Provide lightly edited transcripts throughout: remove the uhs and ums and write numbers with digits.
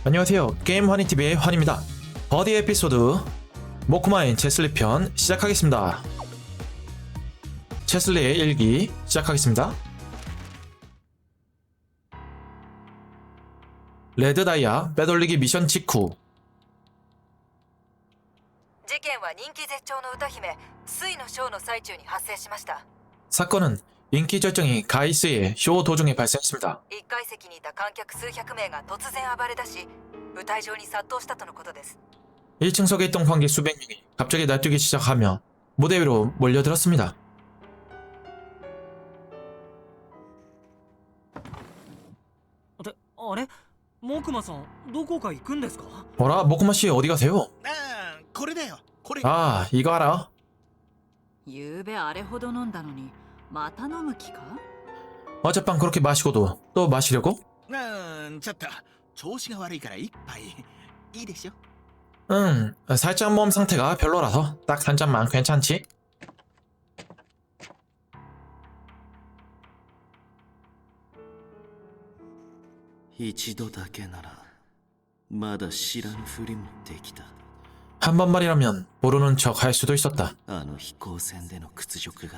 안녕하세요. 게임 환희TV의 환입니다. 버디 에피소드 모코마인 체슬리 편 시작하겠습니다. 체슬리의 일기 시작하겠습니다. 레드 다이아 빼돌리기 미션 직후 事件は人気絶頂の歌姫スイのショーの最中に発生しました。 사건은 인기 절정이 가이스의 쇼 도중에 발생했습니다. 1階席にいた観客数百名が突然暴れ出し舞台上に殺到したとのことです。 1층석에 있던 관객 수백 명이 갑자기 날뛰기 시작하며 무대 위로 몰려들었습니다. あれモクマさんどこか行くんですか？ 뭐라? 모코마씨 어디 가세요? これだよこれ 아 이거 알아? ゆうべあれほど飲んだのにまた飲む気か？ 어젯밤 그렇게 마시고도 또 마시려고? ちょっと調子が悪いから一杯いいでしょ 살짝 몸 상태가 별로라서 딱 한 잔만 괜찮지? 一度だけならまだ知らぬふりもできた。 한 번만이라면 모르는 척 할 수도 있었다. あの飛行船での屈辱が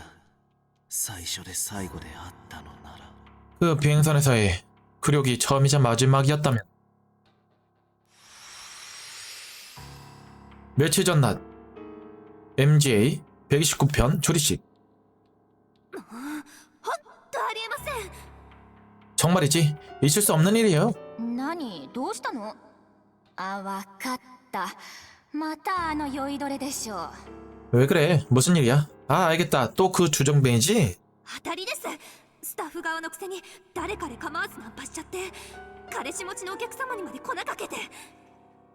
最初で最後であったのなら 그 비행선에서의 굴욕이 처음이자 마지막이었다면. 며칠 전 낮 MGA 129편 조리식. ありえません。 정말이지 있을 수 없는 일이에요. 何どうしたの？あ、わかった。またあの酔いどれでしょう。 왜 그래? 무슨 일이야? 아 알겠다. 또 그 주정뱅이지? 当たりです。スタッフ側のくせに誰彼構わずナンパしちゃって彼氏持ちのお客様にまで粉かけて。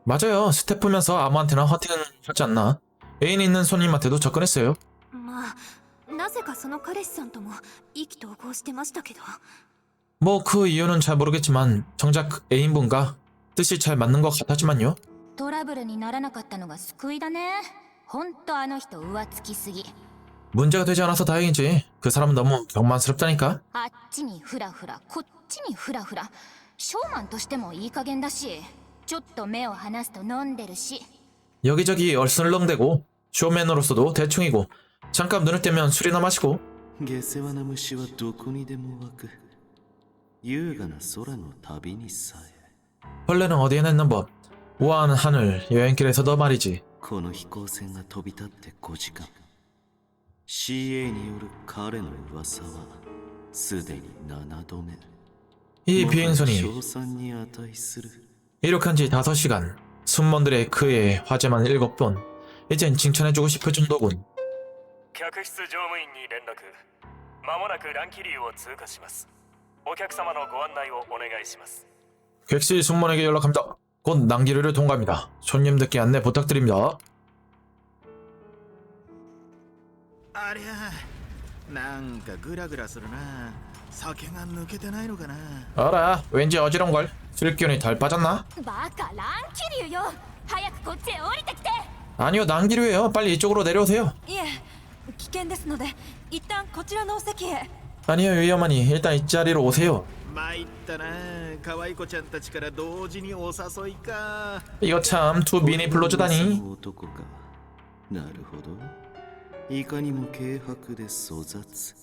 맞아요. 스태프면서 아무한테나 헌팅은 하지 않나? 애인 있는 손님한테도 접근했어요. まあなぜかその彼氏さんとも意気投合してましたけど。 뭐 그 이유는 잘 모르겠지만 정작 그 애인분과 뜻이 잘 맞는 것 같았지만요. トラブルにならなかったのが救いだね。ほんとあの人浮つきすぎ。 문제가 되지 않아서 다행이지. 그 사람은 너무 경만스럽다니까. あっちにフラフラこっちにフラフラ。ショーマンとしてもいい加減だしちょっと目を離すと飲んでるし。 여기저기 얼슬렁대고 쇼맨으로서도 대충이고 잠깐 눈을 떼면 술이나 마시고 下世話な虫はどこにでも湧く優雅な空の旅にさえ 벌레는 어디에나 있는 법. 우아한 하늘 여행길에서도 말이지. この飛行船が飛び立って5時間 CA による彼の噂はすでに7度目 이 비행선이 称賛に値する 이륙한 지 5시간. 순몬들의 그의 화제만 7번. 이젠 칭찬해주고 싶을 정도군. 客室乗務員に連絡。まもなく乱気流を通過します。お客様のご案内をお願いします。 객실 순몬에게 연락합니다. 곧 난기류를 통과합니다. 손님들께 안내 부탁드립니다. ありゃなんかグラグラするな。酒が抜けてないのかな。 알아. 왠지 어지러운걸. 술 기운이 덜 빠졌나? バカ乱気流よ。早くこっちへ降りてきて。 아니요, 난기류예요. 빨리 이쪽으로 내려오세요. いえ危険ですので一旦こちらのお席へ。 아니요, 위험하니 일단 이 자리로 오세요. 参ったな。可愛い子ちゃんたちから同時にお誘いか。 이거 참 두 미니 불러주다니. 男かなるほどいかにも軽薄で粗雑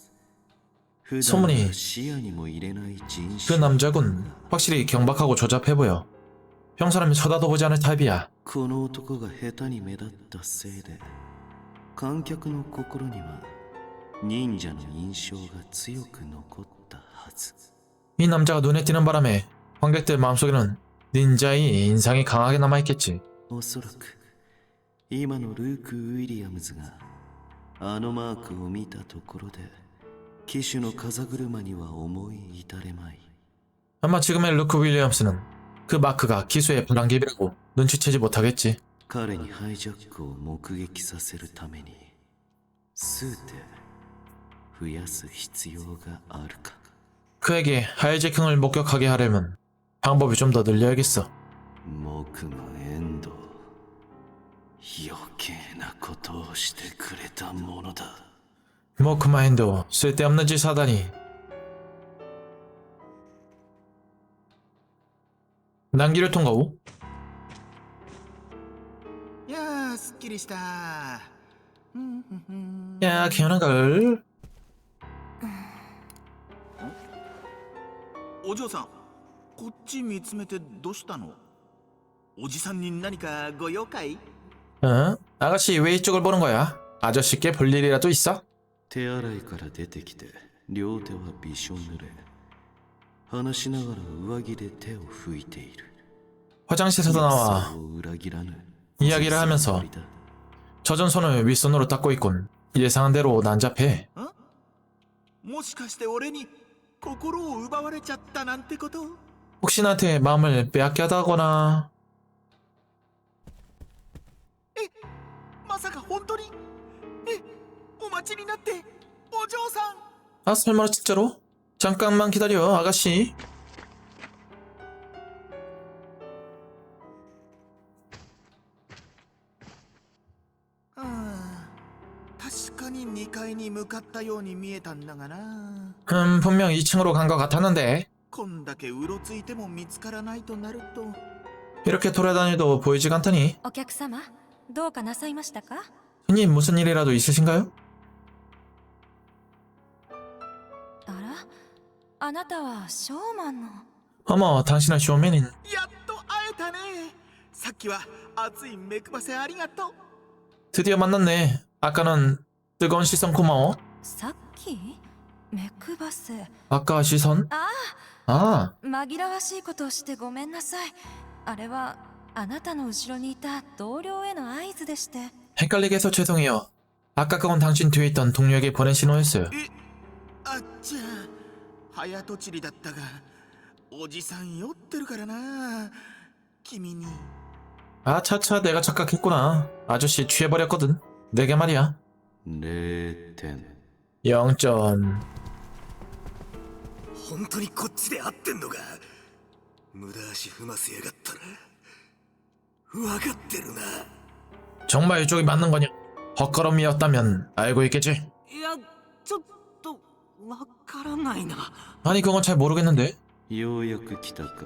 普段 소문이 は視野にも入れない人 그 種 남자군 확실히 경박하고 조잡해 보여. 평소라면 쳐다도 보지 않을 타입이야. この男が下手に目立ったせいで観客の心には忍者の印象が強く残ったはず 이 남자가 눈에 띄는 바람에 관객들 마음속에는 닌자의 인상이 강하게 남아있겠지. おそらく今のルーク・ウィリアムズがあのマークを見たところで騎手の風車には思い至れまい 아마 지금의 루크 윌리엄스는 그 마크가 기수의 불안개비라고 눈치채지 못하겠지. 彼にハイジャックを目撃させるために数手増やす必要があるか 그에게 하이제킹을 목격하게 하려면 방법이 좀 더 늘려야겠어. 木馬遠藤余計なことをしてくれたものだ 뭐 그마인도 쓸데없는 짓 하다니. 난기를 통과후. いやーすっきりしたうんふんふん 야, 개운한 걸. お嬢さんこっち見つめてどうしたのおじさんに何かご用かい 응? 아가씨 왜 이쪽을 보는 거야? 아저씨께 볼 일이라도 있어? 手洗いから出てきて両手はびしょ濡れ話しながら上着で手を拭いている 화장실에서 나와 約束を裏切らぬ 이야기를 하면서 젖은 손을 윗손으로 닦고 있군. 예상한 대로 난잡해. もしかして俺に心を奪われちゃったなんてこと 혹시 나한테 마음을 빼앗겨다거나 まさか本当にお待ちになってお嬢さん 아 설마 진짜로? 잠깐만 기다려 아가씨. 아, 確かに2階に向かったように見えたんだがな 분명 2층으로 간 것 같았는데 こんだけうろついても見つからないとなると 이렇게 돌아다니도 보이지가 않다니. お客様どうかなさいましたか 손님 무슨 일이라도 있으신가요? あらあなたはショーマンの 어머 당신은 쇼맨인. やっと会えたねさっきは熱い目配せありがとう 드디어 만났네. 아까는 뜨거운 시선 고마워. さっき目配せ 아까 시선? あ 아 紛らわしいことをしてごめんなさいあれはあなたの後ろにいた同僚への合図でして 헷갈리게 해서 죄송해요. 아까 그건 당신 뒤에 있던 동료에게 보낸 신호였어요. あっちゃ早とちりだったがおじさん酔ってるからな君に 아 차차 내가 착각했구나. 아저씨 취해버렸거든. 내게 말이야. 0点 0점. 本当にこっちで合ってんのか無駄足踏ませやがったな分かってるな 정말 이쪽이 맞는 거냐? 헛걸음이었다면 알고 있겠지? いやちょっとわからないな 아니 그건 잘 모르겠는데. ようやく来たか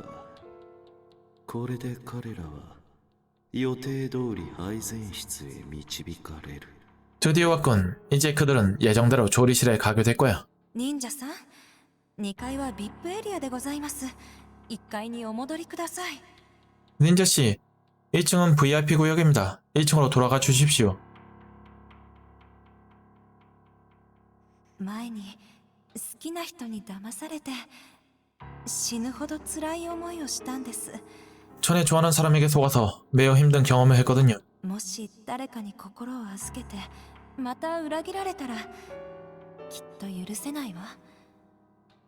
これで彼らは予定通り配膳室へ導かれる 드디어 왔군. 이제 그들은 예정대로 조리실에 가게 될 거야. 忍者さん2階は VIP エリアでございます1階にお戻りください 닌자씨, 1층은 VIP 구역입니다. 1층으로 돌아가 주십시오. 前に好きな人に騙されて死ぬほど辛い思いをしたんです 전에 좋아하는 사람에게 속아서 매우 힘든 경험을 했거든요. もし誰かに心を預けてまた裏切られたらきっと許せないわ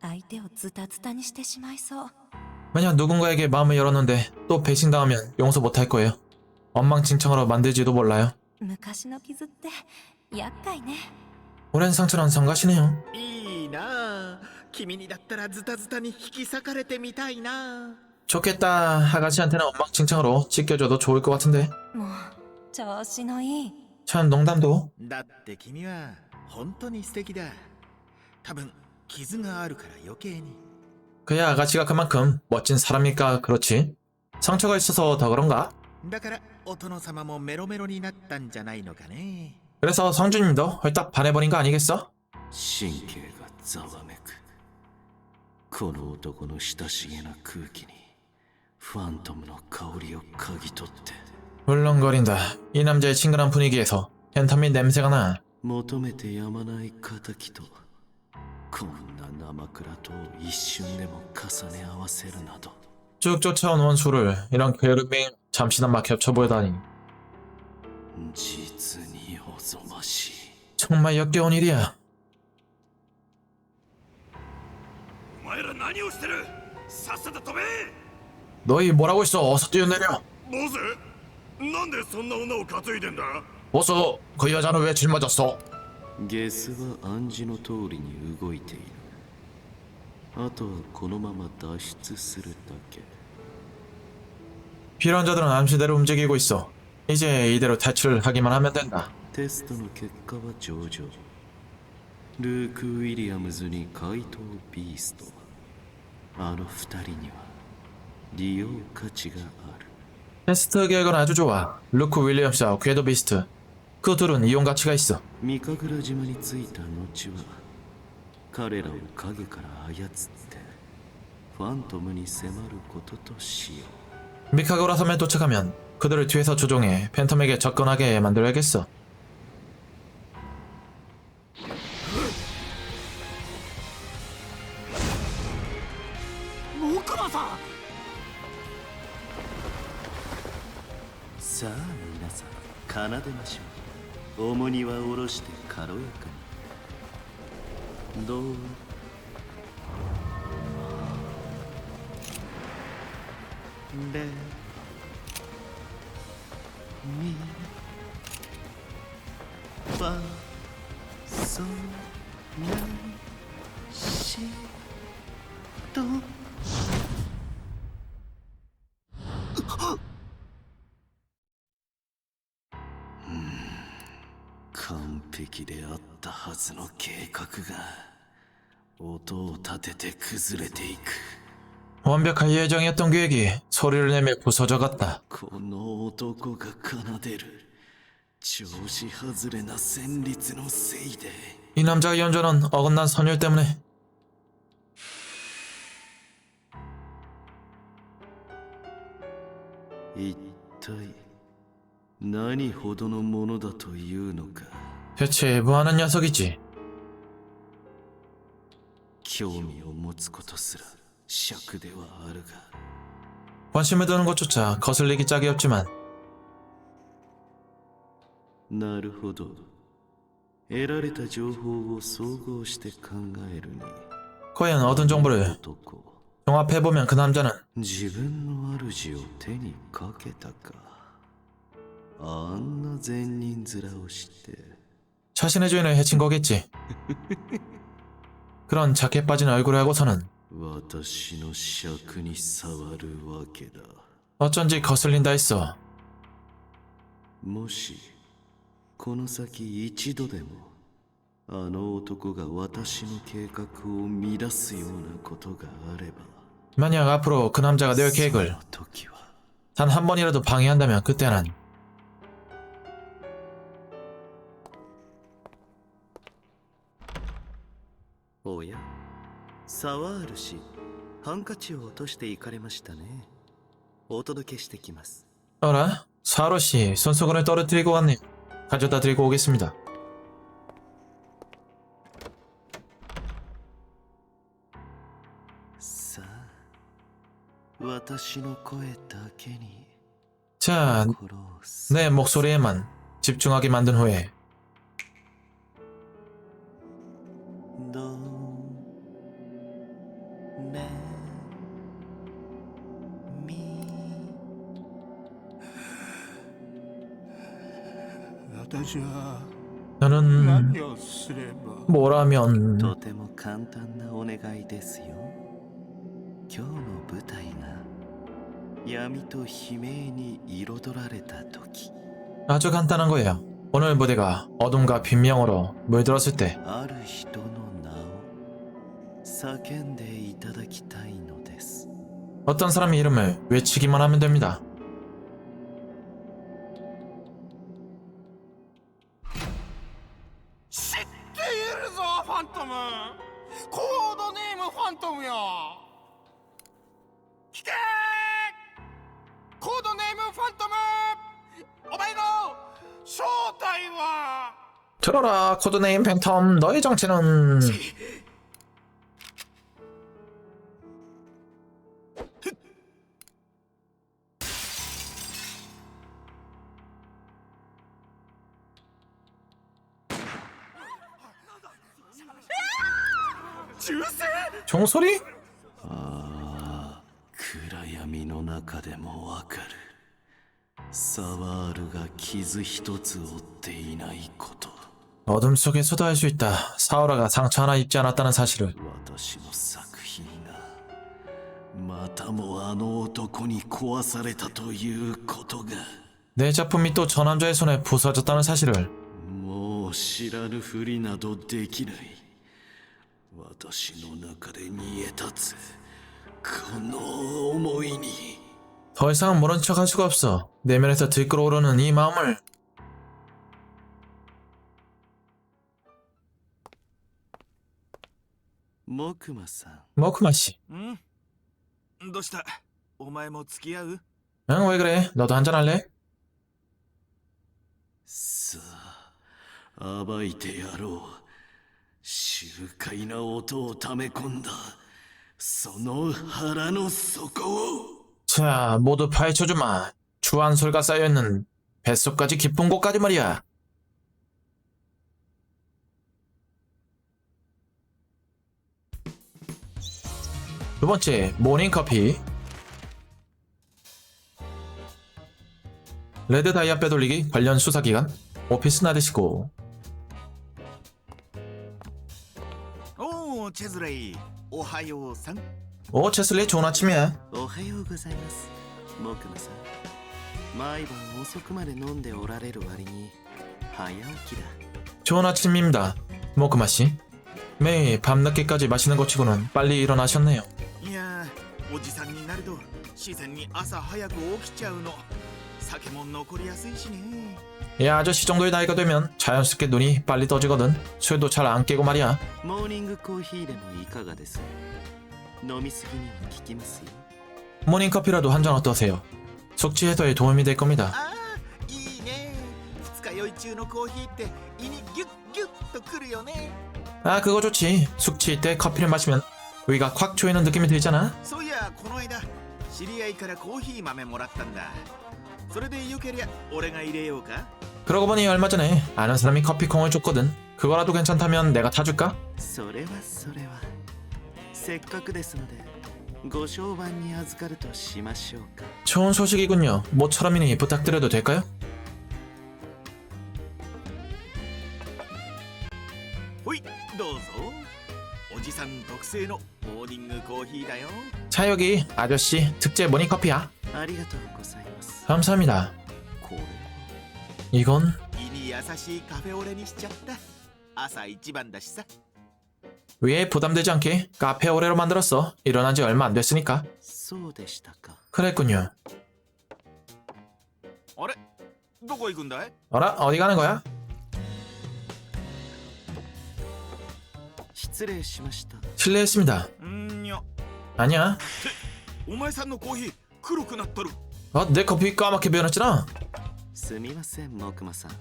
相手をズタズタにしてしまいそう 만약 누군가에게 마음을 열었는데 또 배신당하면 용서 못할 거예요. 엉망진창으로 만들지도 몰라요. 昔の傷って厄介ね 오랜 상처는 성가시네요. いいな君にだったらズタズタに引き裂かれてみたいな 좋겠다. 아가씨한테는 엉망진창으로 찢겨줘도 좋을 것 같은데. もう調子のいい 참 농담도. だって君は本当に素敵だ多分傷があるから余計に 그야 아가씨가 그만큼 멋진 사람이니까 그렇지. 상처가 있어서 더 그런가? だからお殿様もメロメロになったんじゃないのかね 그래서 성주님도 헐딱 반해버린 거 아니겠어? 神経がざわめくこの男の親しげな空気にファントムの香りを嗅ぎ取って 울렁거린다. 이 남자의 친근한 분위기에서 펜타민 냄새가 나. 求めてやまない敵とこんな生倉とを一瞬でも重ね合わせるなど 쭉 쫓아온 원수를 이런 게으름이 잠시나마 겹쳐 보여다니 実におぞましい 정말 역겨운 일이야. お前ら何をしてるさっさと飛べ 너희 뭐라고 있어? 어서 뛰어내려. ボスなんでそんな女を担いでんだ 보스, 그 여자는 왜 짊어졌어? ゲスは暗示の通りに動いているあとはこのまま脱出するだけ 필요한 자들은 암시대로 움직이고 있어. 이제 이대로 탈출하기만 하면 된다. テストの結果は上々ルーク・ウィリアムズに怪盗ビーストあの二人には利用価値がある。 테스트 계획은 아주 좋아. 루크 윌리엄스와 궤도 비스트. 그 둘은 이용 가치가 있어. 三神楽島に着いた後は彼らを影から操ってファントムに迫ることとしよう。 미카고라 섬에 도착하면 그들을 뒤에서 조종해 팬텀에게 접근하게 만들어야겠어. 奥間さん。さあ皆さん奏でましょう。重荷は下ろして軽やかに。どう？レミファソラシド。完璧であったはずの計画が音を立てて崩れていく。 완벽할 예정이었던 계획이 소리를 내며 부서져갔다. この男が奏でる調子外れな旋律のせいで。 이 남자의 연주는 어긋난 선율 때문에. 一体何ほどのものだというのか。 대체 뭐하는 녀석이지? 興味を持つことすら尺ではあるが。 관심을 두는 것조차 거슬리기 짝이 없지만 なるほど。得られた情報を総合して考えるに 과연 얻은 정보를 男 종합해보면 그 남자는 自分の主を手にかけたか。あんな善人面をして 자신의 주인을 해친 거겠지. 그런 착해 빠진 얼굴을 하고서는 私の尺に触るわけだ。 어쩐지 거슬린다 했어. もしこの先一度でもあの男が私の計画を乱すようなことがあれば 만약 앞으로 그 남자가 내 そ 계획을 の時は 단 한 번이라도 방해한다면 그때는 おや、サワール氏、ハンカチを落としていかれましたね。お届けしてきます。 어라? 사로씨 손수건을 떨어뜨리고 갔네요. 가져다 드리고 오겠습니다. さあ、私の声だけに 자, 心をす 내 목소리에만 집중하게 만든 후에 ドレミ私は 너는 何をすれば。 뭐라면 とても簡単なお願いですよ。今日の舞台が闇と悲鳴に彩られた時、 아주 간단한 거예요. 오늘 무대가 어둠과 빈명으로 물들었을 때 ある人の名を叫んでいただきたいのです。 어떤 사람의 이름을 외치기만 하면 됩니다. 知っているぞファントム。コードネームファントムよ。聞けコードネームファントム。お前の正体は。 들어라 코드네임 팬텀 너의 정체는 종소리? ああ、暗闇の中でもわかる。サワールが傷一つ負っていないこと。 어둠 속에서도 알 수 있다. 사오라가 상처 하나 입지 않았다는 사실을. 私の作品がまたもあの男に壊されたということが。 내 작품이 또 저 남자의 손에 부서졌다는 사실을. もう知らぬふりなどできない。私の中で煮え立つこの思いに 더 이상 모른 척할 수가 없어. 내면에서 들끓어오르는 이 마음을. 木馬さん 모크마씨. んどうしたお前も付き合う 응, 왜 그래? 너도 한잔 할래? さあ暴いてやろう醜怪な音を溜め込んだその腹の底を 자, 모두 파헤쳐주마. 주한솔가 쌓여있는 뱃속까지 깊은 곳까지 말이야. 두 번째, 모닝커피. 레드 다이아 빼돌리기 관련 수사기관 오피스 나드시고. おおチェズレイおはようさん 오, 체슬리 좋은 아침이야. おはようございます木馬さん毎晩遅くまで飲んでおられる割に早起きだ 좋은 아침입니다. 모크마씨. 매일 밤늦게까지 마시는 것 치고는 빨리 일어나셨네요. いやーおじさんになると自然に朝早く起きちゃうの酒も残りやすいしね 이 아저씨 정도의 나이가 되면 자연스럽게 눈이 빨리 떠지거든. 술도 잘 안 깨고 말이야. モーニングコーヒーでもいかがです飲みすぎには効きますよ 모닝커피라도 한 잔 어떠세요? 숙취 해소에 도움이 될 겁니다. ああいいね二日酔い中のコーヒーって胃にギュッギュッとくるよね 아, 그거 좋지. 숙취일 때 커피를 마시면 위가 콱 조이는 느낌이 들잖아. そういやこの間知り合いからコーヒー豆もらったんだそれでよけりゃ俺が入れようか 그러고 보니 얼마 전에 아는 사람이 커피콩을 줬거든. 그거라도 괜찮다면 내가 타줄까? それはせっかくですのでご商売に預かるとしましょうか 좋은 소식이군요. 모처럼이니 부탁드려도 될까요? ほいどうぞおじさん特製のモーニングコーヒーだよ 자, 여기 아저씨 특제 모닝커피야. ありがとうございます 감사합니다. これ 이건 胃に優しいカフェオレにしちゃった朝一番だしさ 위에 부담되지 않게 카페 오레로 만들었어. 일어난 지 얼마 안 됐으니까. そうでしたか 그랬군요. あれどこ行くんだい 어라? 어디 가는 거야? 失礼しました 실례했습니다. んにゃ 아니야. お前さんのコーヒー黒くなっとる 내 커피 까맣게 변했잖아. すみません木馬さん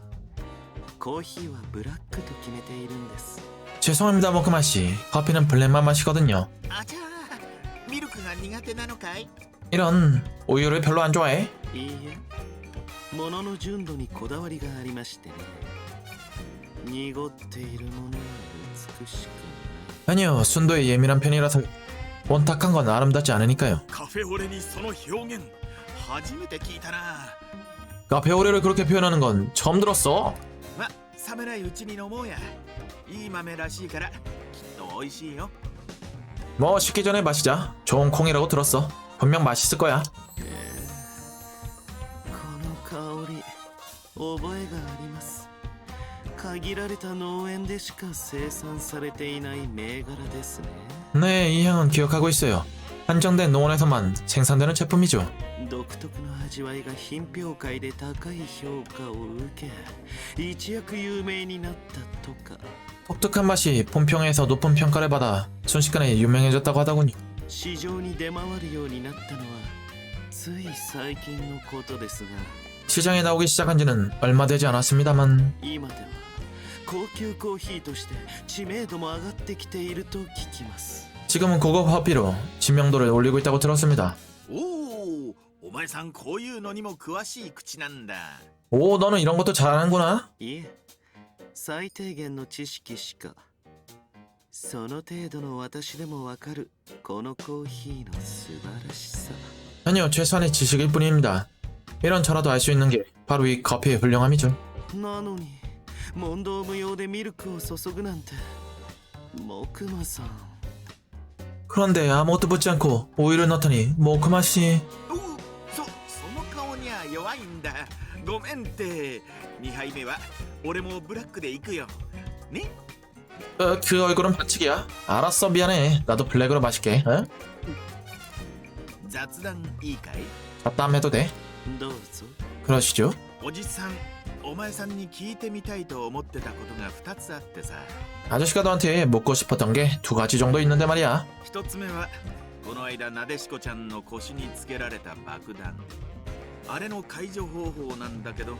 コーヒーはブラックと決めているんです 죄송합니다, 모크마 씨. 커피는 블랙만 마시거든요. あちゃーミルクが苦手なのかい 이런 우유를 별로 안 좋아해. いいえ物の純度にこだわりがありましてね濁っているものは美しく 아니요, 순도에 예민한 편이라서 원탁한 건 아름답지 않으니까요. カフェオレにその表現初めて聞いたな 카페 오레를 그렇게 표현하는 건 처음 들었어. ま冷めないうちに飲もうやいい豆らしいからきっと美味しいよ 뭐 식기 전에 마시자. 좋은 콩이라고 들었어. 분명 맛있을 거야. この香り覚えがあります限られた農園でしか生産されていない銘柄ですね 네, 이 향은 기억하고 있어요. 한정된 농원에서만 생산되는 제품이죠. 独特の味わいが品評会で高い評価を受け一躍有名になったとか 독특한 맛이 본평에서 높은 평가를 받아 순식간에 유명해졌다고 하더군요. 市場に出回るようになったのはつい最近のことですが 시장에 나오기 시작한 지는 얼마 되지 않았습니다만 今では高級コーヒーとして知名度も上がってきていると聞きます 지금은 고급 커피로知名度를 올리고 있다고 들었습니다. おおお前さんこういうのにも詳しい口なんだ 오, 너는 이런 것도 잘하는구나. いえ最低限の知識しかその程度の私でもわかるこのコーヒーの素晴らしさ 아니요, 최소한의 지식일 뿐입니다. 이런 저라도 알 수 있는 게 바로 이 커피의 훌륭함이죠. なのに問答無用でミルクを注ぐなんて木馬さん 그런데 아무것도 묻지 않고 우유를 넣더니 모크마 씨. おその顔には弱いんだごめんって2杯目は俺もブラックで行くよね 그 얼굴은 반칙이야. 알았어, 미안해. 나도 블랙으로 마실게. 어? 雑談いいかい？ 잡담 해도 돼? どうぞ。 그러시죠? おじさん、お前さんに聞いてみたいと思ってたことが2つあってさ。 아저씨가 너한테 묻고 싶었던 게 2가지 정도 있는데 말이야. 1つ目はこの間なでしこちゃんの腰につけられた爆弾、あれの解除方法なんだけど。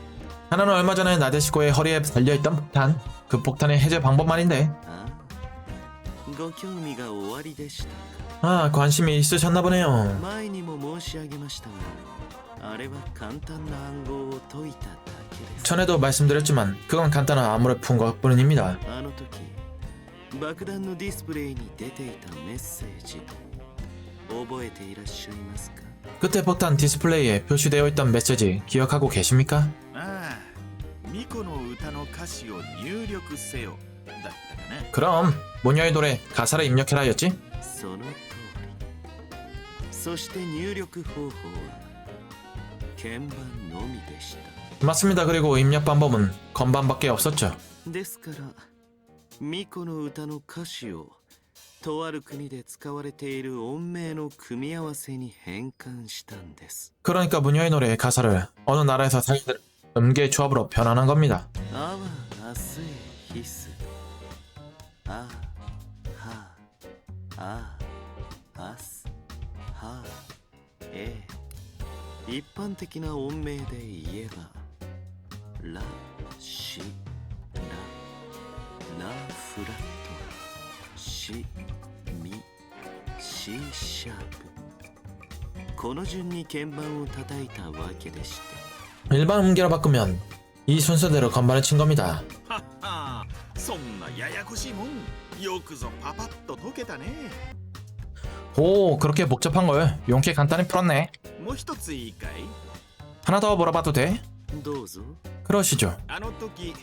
하나는 얼마 전에 나데시코의 허리에 달려있던 폭탄. 그 폭탄의 해제 방법 말인데. ああ、ご興味がおありでした。 아, 관심이 있으셨나 보네요. 前にも申し上げましたが、あれは簡単な暗号を解いただけです。 전에도 말씀드렸지만 그건 간단한 암호를 푼 것뿐입니다. あの時、爆弾のディスプレイに出ていたメッセージ、覚えていらっしゃいますか？ 그때 폭탄 디스플레이에 표시되어 있던 메시지 기억하고 계십니까? ああ、ミコの歌の歌詞を入力せよだったかな。 그럼 모녀의 노래 가사를 입력해라였지? その通り。そして入力方法は鍵盤のみでした。 맞습니다. 그리고 입력 방법은 건반밖에 없었죠. ですからミコの歌の歌詞をとある国で使われている音名の組み合わせに変換したんです。 그러니까 모녀의 노래의 가사를 어느 나라에서 사용된 음계 조합으로 변환한 겁니다. あわあすえひすあはああすはえ一般的な音名で言えばラシラフラットシミシシャープ、この順に鍵盤を叩いたわけでして、 일반 음계로 바꾸면 이 순서대로 건반을 친 겁니다. はっは、そんなややこしいもん、よくぞパパッと解けたね。 오, 그렇게 복잡한 걸 용케 간단히 풀었네. もう一ついいかい？ 하나 더 물어봐도 돼? どうぞ。 그러시죠. あの時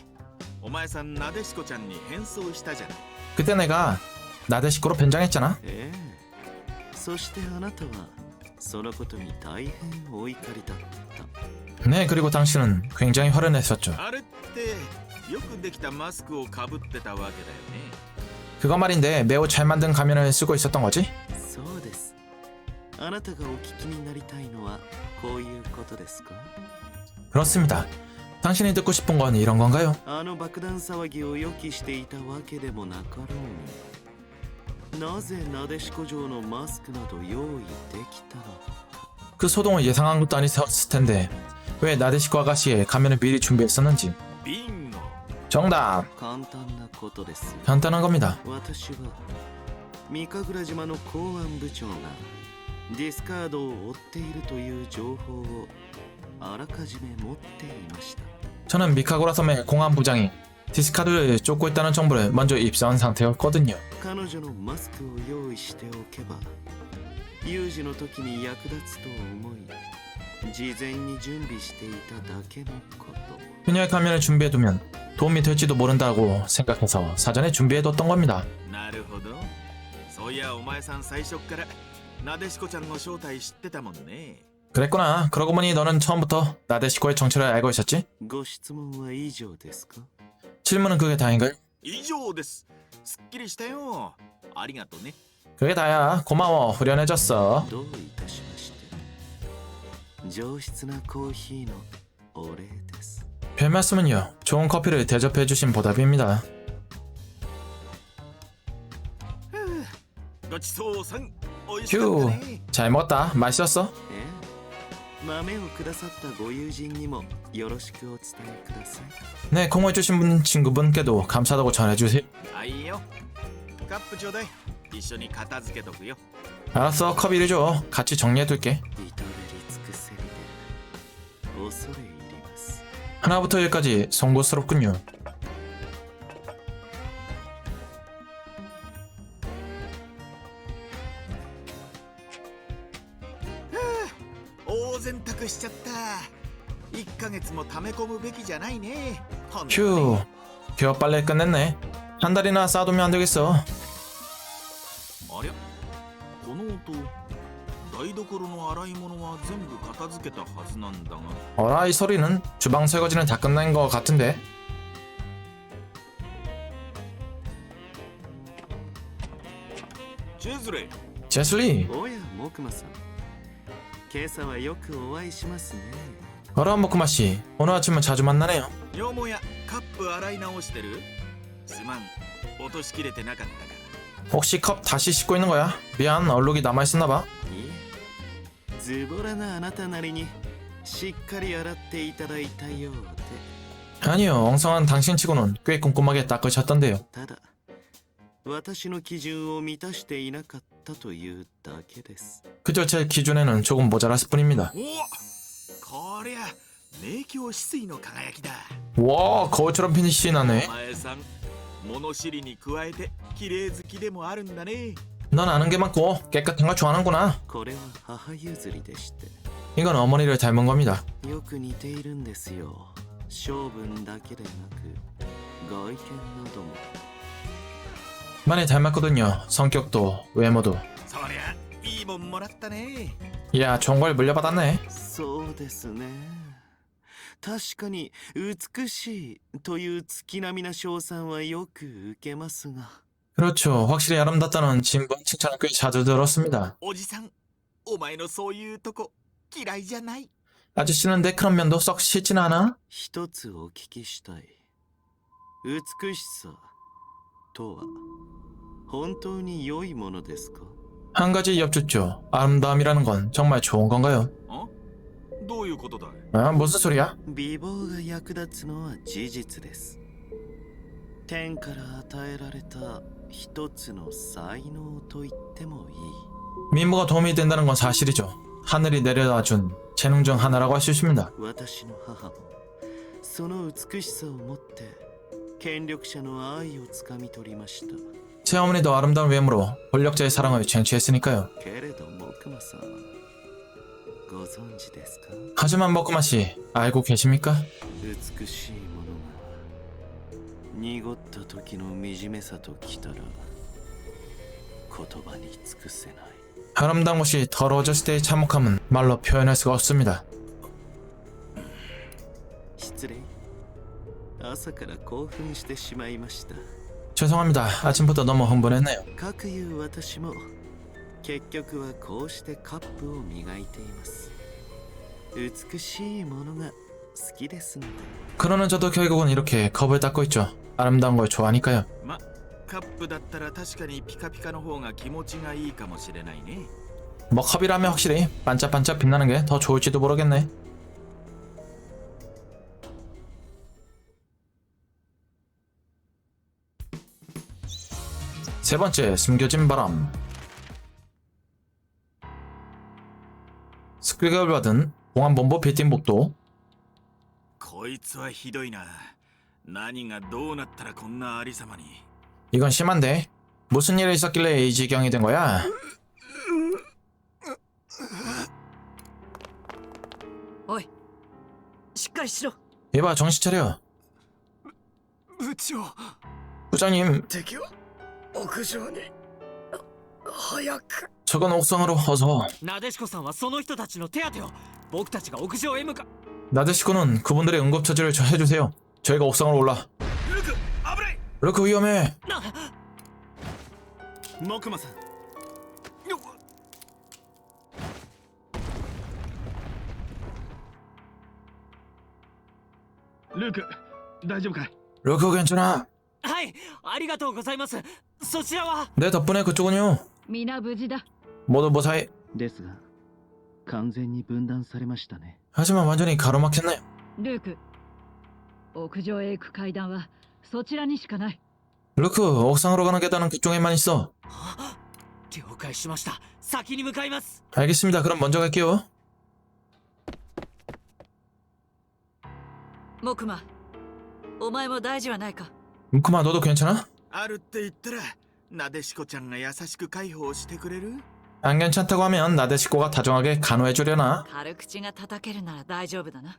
お前さんなでしこちゃんに変装したじゃない。 그때 내가 나데시코로 변장했잖아. ええ、そしてあなたはそのことに大変お怒りだった。 네, 그리고 당신은 굉장히 화를 냈었죠. あれってよくできたマスクをかぶってたわけだよね。 그거 말인데 매우 잘 만든 가면을 쓰고 있었던 거지? そうです。あなたがお聞きになりたいのはこういうことですか？ 그렇습니다. 당신이 듣고 싶은 건 이런 건가요? あの爆弾騒ぎを予期していたわけでもなかろうに、なぜなでしこ城のマスクなど用意できたのか。 그 소동을 예상한 것도 아니었을 텐데 왜 나데시코 아가씨의 가면을 미리 준비했었는지. ビンゴ。 정답! 簡単なことです。 간단한 겁니다. 私は三神楽島の公安部長がディスカードを追っているという情報をあらかじめ持っていました。 저는 미카고라 섬의 공안부장이 디스카드를 쫓고 있다는 정보를 먼저 입수한 상태였거든요. 彼女のマスクを用意しておけば有事の時に役立つと思い事前に準備していただけのこと。 그녀의 가면을 준비해두면 도움이 될지도 모른다고 생각해서 사전에 준비해뒀던 겁니다. なるほど。そういやお前さん最初っからなでしこちゃんの正体知ってたもんね。 그랬구나. 그러고 보니 너는 처음부터 나데시코의 정체를 알고 있었지? ご質問は以上ですか？ 질문은 그게 다인걸? 以上です。すっきりしたよ。ありがとね。 그게 다야. 고마워. 후련해졌어. どういたしまして。上質なコーヒーのお礼です。 별 말씀은요. 좋은 커피를 대접해주신 보답입니다. ごちそうさん。おいしかったね。 잘 먹었다. 맛있었어? ええ、豆をくださったご友人にもよろしくお伝えください。 네, 공헌해주신 친구분께도 감사하다고 전해주세요. あ、いいよ。カップちょうだい。一緒に片付けとくよ。 알았어. 컵 이리 줘. 같이 정리해둘게. 至れり尽くせりで恐れ入ります。 하나부터 10까지 송구스럽군요. 大洗濯しちゃった。1ヶ月も溜め込むべきじゃないね。ほんとに。 휴. 겨우 빨래 끝냈네. 한 달이나 쌓아두면 안 되겠어. ありゃ、この音、台所の洗い物は全部片付けたはずなんだが。 어라, 이 소리는 주방 설거지는 다 끝난 것 같은데. チェズレイ、 제슬리. おや、モクマさん。今朝はよくお会いしますね。 어라 모쿠마씨, 오늘 아침은 자주 만나네요. よもやカップ洗い直してる？すまん、落としきれてなかったか。 혹시 컵 다시 씻고 있는 거야? 미안, 얼룩이 남아있었나봐. いえ、ズボラなあなたなりにしっかり洗っていただいたようで。 아니요, 엉성한 당신치고는 꽤 꼼꼼하게 닦으셨던데요. ただ私の基準を満たしていなかったというだけです。 그저 제 기준에는 조금 모자랐을 뿐입니다. こりゃ明鏡止水の輝きだ。 와, 거울처럼 피니시 お 나네. 前さん、物知りに加えて綺麗好きでもあるんだね。 넌 아는 게 많고 깨끗한 걸 좋아하는구나. これは母譲りでして 이건 어머니를 닮은 겁니다. よく似ているんですよ。性分だけでなく外見なども。 많이 닮았거든요. 성격도 외모도. そりゃいいもんもらったね。 야, 좋은 걸 물려받았네. そうですね。確かに美しいという月並みな称賛はよく受けますが。 그렇죠. 확실히 아름답다는 진부한 칭찬을 꽤 자주 들었습니다. おじさん、お前のそういうとこ嫌いじゃない。 아저씨는 내 그런 면도 썩 싫진 않아? 一つお聞きしたい。美しさとは本当に良いものですか？ 한 가지 엿듣죠. 아름다움이라는 건 정말 좋은 건가요? どういうことだい？ 아, 무슨 소리야? 美貌が役立つのは事実です。天から与えられた一つの才能と言ってもいい。 미모가 도움이 된다는 건 사실이죠. 하늘이 내려다 준 재능 중 하나라고 할 수 있습니다. 私の母もその美しさをもって権力者の愛をつかみ取りました。 제 어머니도 아름다운 외모로 권력자의 사랑을 쟁취했으니까요. けれど木馬さんご存知ですか？ 하지만 모쿠마씨, 알고 계십니까? 美しいものが濁った時の惨めさときたら言葉に尽くせない。 아름다운 것이 더러워졌을 때의 참혹함은 말로 표현할 수가 없습니다. 失礼。朝から興奮してしまいました。 죄송합니다. 아침부터 너무 흥분했네요. かくいう私も結局はこうしてカップを磨いています。美しいものが好きですので。 그러는 저도 결국은 이렇게 컵을 닦고 있죠. 아름다운 걸 좋아하니까요. ま、カップだったら確かにピカピカの方が気持ちがいいかもしれないね。 뭐 컵이라면 확실히 반짝반짝 빛나는 게 더 좋을지도 모르겠네. 세 번째, 숨겨진 바람. 스크립을 받은 공안본부 빌딩복도. こいつはひどいな。何がどうなったらこんなありさまに。 이건 심한데? 무슨 일이 있었길래 이 지경이 된 거야? おい、しっかりしろ。 이봐, 정신 차려. 部長、 부장님, 敵は屋上に。早く。 저건 옥상으로 어서. なでしこさんはその人たちの手当てを。僕たちが屋上へ向か。 나데시코는 그분들의 응급처치를 해주세요. 저희가 옥상으로 올라. ルク、危ない。 르크 위험해. 木馬さん。ルク、大丈夫かい？ 르크 괜찮아? はい、ありがとうございます。そちらは？ 내 덕분에 그쪽은요. 皆無事だ。 모두 무사히. ですが完全に分断されましたね。 하지만 완전히 가로막혔네. ルーク、屋上へ行く階段はそちらにしかない。 르크, 옥상으로 가는 계단은 그쪽에만 있어. 了解しました。先に向かいます。 알겠습니다. 그럼 먼저 갈게요. 木馬、お前も大事はないか？ 무크마, 너도 괜찮아? あるって言ったら、なでしこちゃんが優しく介抱してくれる？ 안 괜찮다고 하면 나데시코가 다정하게 간호해주려나? 軽口が叩けるなら大丈夫だな。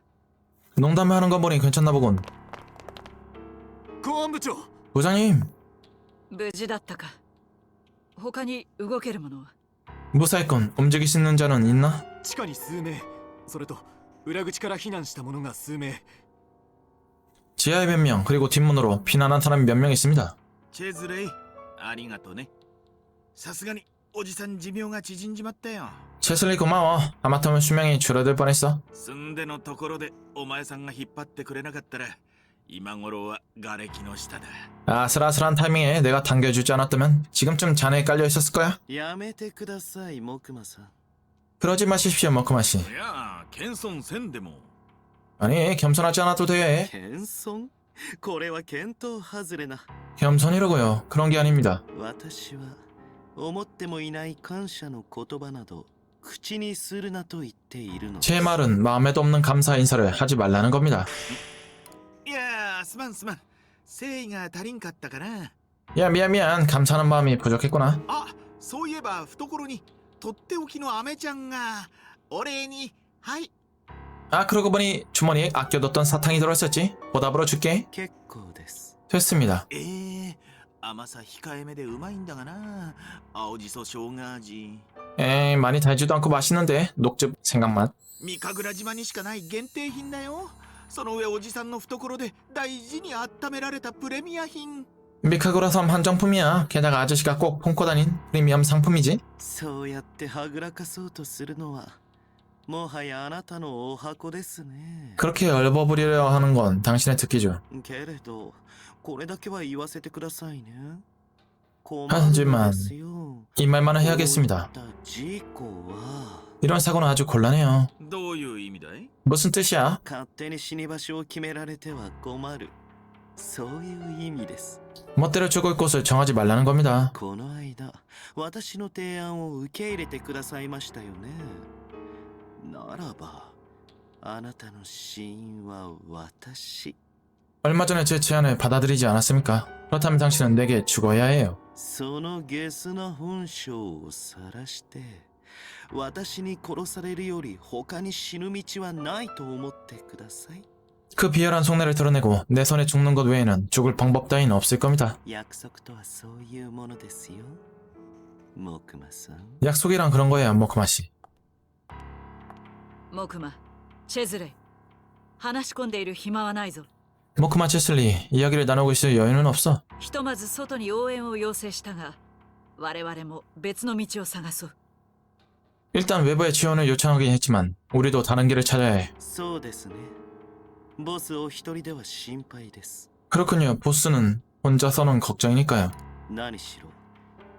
농담을 하는 거 보니 괜찮나 보군. 公安部長。 부장님, 無事だったか。他に動けるものは？ 무사했건 움직일 수 있는 자는 있나? 地下に数名、それと裏口から避難した者が数名。 지하에 몇 명, 그리고 뒷문으로 피난한 사람이 몇 명 있습니다. チェズレイ、ありがとね。さすがにおじさん寿命が縮んじまったよ。 체슬리 고마워. 하마터면 수명이 줄어들 뻔했어. すんでのところでお前さんが引っ張ってくれなかったら今頃は瓦礫の下だ。 아슬아슬한 타이밍에 내가 당겨주지 않았다면 지금쯤 잔해에 깔려 있었을 거야. やめてください木馬さん。 그러지 마십시오, 머크마씨. いや謙遜せんでも 아니, 겸손하지 않아도 돼. 謙遜これは見当外れな。 겸손이라고요. 그런 게 아닙니다. 私は思ってもいない感謝の言葉など口にするなと言っているのです。 제 말은 마음에도 없는 감사 인사를 하지 말라는 겁니다. いやすまん誠意が足りんかったかな。 야, 미안. 감사하는 마음이 부족했구나. あ、そういえば懐にとっておきのアメちゃんがお礼に。はい。 아, 그러고 보니 주머니에 아껴뒀던 사탕이 들어있었지. 보답으로 줄게. 結構です。 됐습니다. 甘さ控えめでうまいんだがな。青じそ生姜味。 에이, 많이 달지도 않고 맛있는데 녹즙 생강맛. 三神楽島にしかない限定品だよ。その上おじさんの懐で大事に温められたプレミア品。 미카고라 섬 한정품이야. 게다가 아저씨가 꼭 품고 다닌 프리미엄 상품이지. そうやってはぐらかそうとするのはもはやあなたのお箱ですね。 그렇게 얼버무리려 하는 건 당신의 특기죠. けれどこれだけは言わせてくださいね。 하지만 ですよ。 이 말만은 해야겠습니다. こういった事故は 이런 사고는 아주 곤란해요. どういう意味だい？ 무슨 뜻이야? 勝手に死に場所を決められては困る。そういう意味です。 멋대로 죽을 곳을 정하지 말라는 겁니다. この間私の提案を受け入れてくださいましたよね。ならばあなたの死因は私。 얼마 전에 제 제안을 받아들이지 않았습니까? 그렇다면 당신은 내게 죽어야 해요. そのゲスな本性を晒して私に殺されるより他に死ぬ道はないと思ってください。 그 비열한 속내를 드러내고 내 손에 죽는 것 외에는 죽을 방법 따윈 없을 겁니다. 約束とはそういうものですよ木馬さん。 약속이란 그런 거예요, 모크마씨. 木馬チェズレイ話し込んでいる暇はないぞ。 모크마 체슬리, 이야기를 나누고 있을 여유는 없어. ひとまず外に応援を要請したが我々も別の道を探そう。 일단 외부의 지원을 요청하긴 했지만 우리도 다른 길을 찾아야 해. そうですね。ボスお一人では心配です。 그렇군요. 보스는 혼자서는 걱정이니까요. 何しろ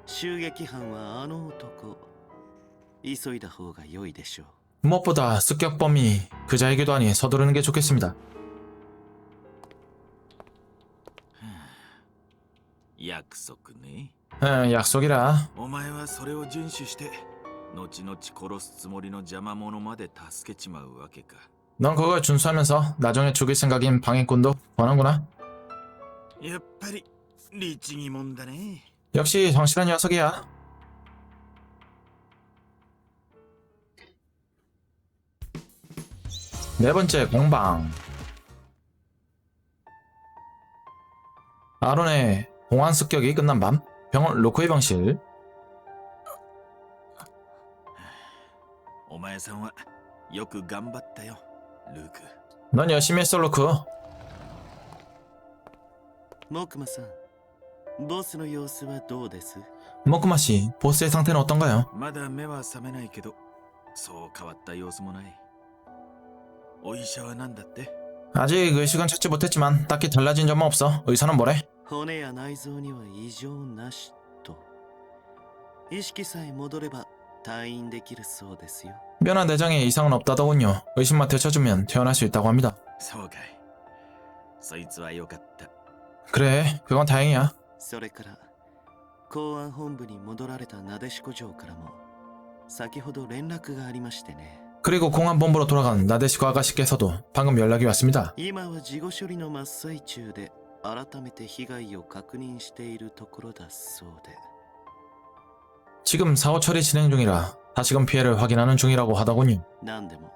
襲撃犯はあの男。急いだ方が良いでしょう。 무엇보다 습격범이 그자이기도 하니 서두르는 게 좋겠습니다. 約束ね。 약속이라. お前はそれを遵守して後々殺すつもりの邪魔者まで助けちまうわけか。 넌 그걸 준수하면서 나중에 죽일 생각인 방해꾼도 권하구나. やっぱり律儀もんだね。 역시 성실한 녀석이야. 네 번째 공방. 아론의 공안 습격이 끝난 밤 병원 로코의 병실. お前さんはよく頑張ったよ、ルーク。 넌 열심히 했어, 로크. 木馬さん、ボスの様子はどうです？ 모크마 씨, 보스의 상태는 어떤가요? まだ目は覚めないけど、そう変わった様子もない。お医者は何だって？ 아직 의식은 찾지 못했지만 딱히 달라진 점은 없어. 의사는 뭐래? 骨や内臓には異常なしと。意識さえ戻れば退院できるそうですよ。 뼈나 내장에 이상은 없다더군요. 의심만 되쳐주면 퇴원할 수 있다고 합니다. そうかい。そいつはよかった。 그래, 그건 다행이야. それから公安本部に戻られたなでしこ城からも先ほど連絡がありましてね。 그리고 공안본부로 돌아간 나데시코 아가씨께서도 방금 연락이 왔습니다. 今は事後処理の真っ最中で改めて被害を確認しているところだそうで。 지금 사후 처리 진행 중이라 다시금 피해를 확인하는 중이라고 하더군요. なんでも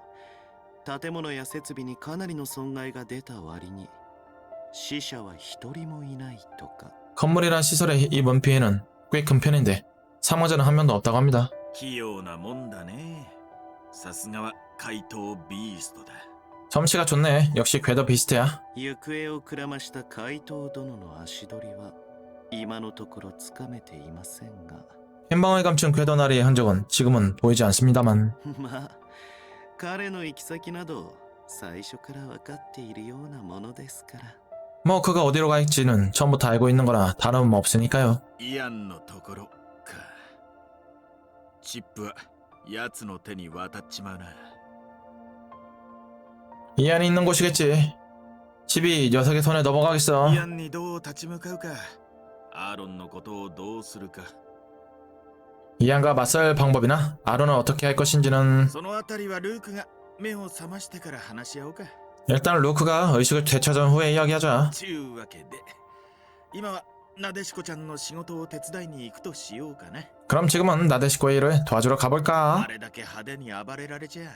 建物や設備にかなりの損害が出た割に死者は一人もいないとか。 건물이란 시설에 입은 피해는 꽤 큰 편인데 사망자는 한 명도 없다고 합니다. 器用なもんだね。さすがは怪盗ビーストだ。 솜씨가 좋네. 역시 궤도 비슷해야. 行方をくらました怪盗殿の足取りは今のところつかめていませんが。 흰방울 감춘 궤도나리의 흔적은 지금은 보이지 않습니다만 まあ彼の行き先など最初から分かっているようなものですから。 뭐 그가 어디로 갈지는 처음부터 알고 있는 거라 다름없으니까요. イアンのところか。チップは奴の手に渡っちまうな。 이 안에 있는 곳이겠지. 집이 녀석의 손에 넘어가겠어. イアンにどう立ち向かうか。アーロンのことをどうするか。 이안과 맞설 방법이나 아론은 어떻게 할 것인지는 そのあたりはルークが目を覚ましてから話し合おうか。 일단 루크가 의식을 되찾은 후에 이야기하자. ちゅうわけで、今はなでしこちゃんの仕事を手伝いに行くとしようかな。 그럼 지금은 나데시코의 일을 도와주러 あ 가볼까? れだけ派手に暴れられちゃ、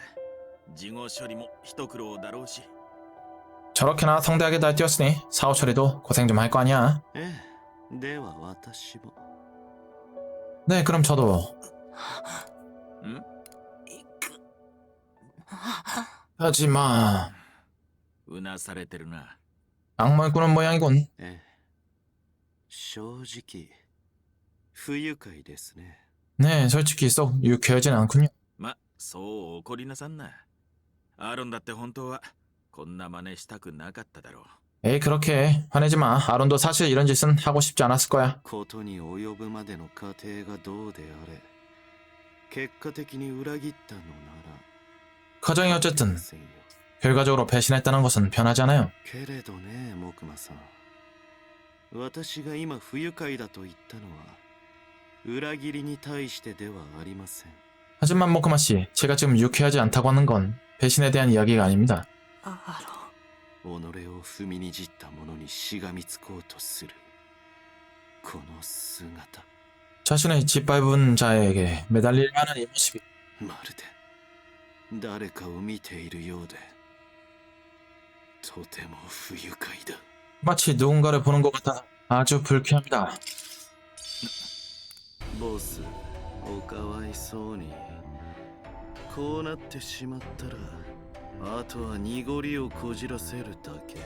事後処理も一苦労だろうし。 저렇게나 성대하게 날뛰었으니 사후 처리도 고생 좀 할 거 아니야. ええ、では私も。 네, 그럼 저도. ん？ 하지마. うなされてるな。 악몽을 꾸는 모양이군. ええ、正直不愉快ですね。 네, 솔직히 썩 유쾌하진 않군요. ま、そう怒りなさんな。アーロンだって本当はこんな真似したくなかっただろう。 에이, 그렇게 화내지 마. 아론도 사실 이런 짓은 하고 싶지 않았을 거야. ことに及ぶまでの過程がどうであれ、結果的に裏切ったのなら 과정이 어쨌든 せんよ。 결과적으로 배신했다는 것은 변하지 않아요. けれどね、木馬さん。私が今不愉快だと言ったのは裏切りに対してではありません。 하지만 모크마 씨, 제가 지금 유쾌하지 않다고 하는 건 배신에 대한 이야기가 아닙니다. アロン。己を踏みにじった者にしがみつこうとするこの姿、 자신의 짓밟은 자에게 매달릴 만한 이 모습이 まるで誰かを見ているようでとても不愉快だ。 마치 누군가를 보는 것 같아 아주 불쾌합니다. ボス、おかわいそうに。こうなってしまったらあとは濁りをこじらせるだけ。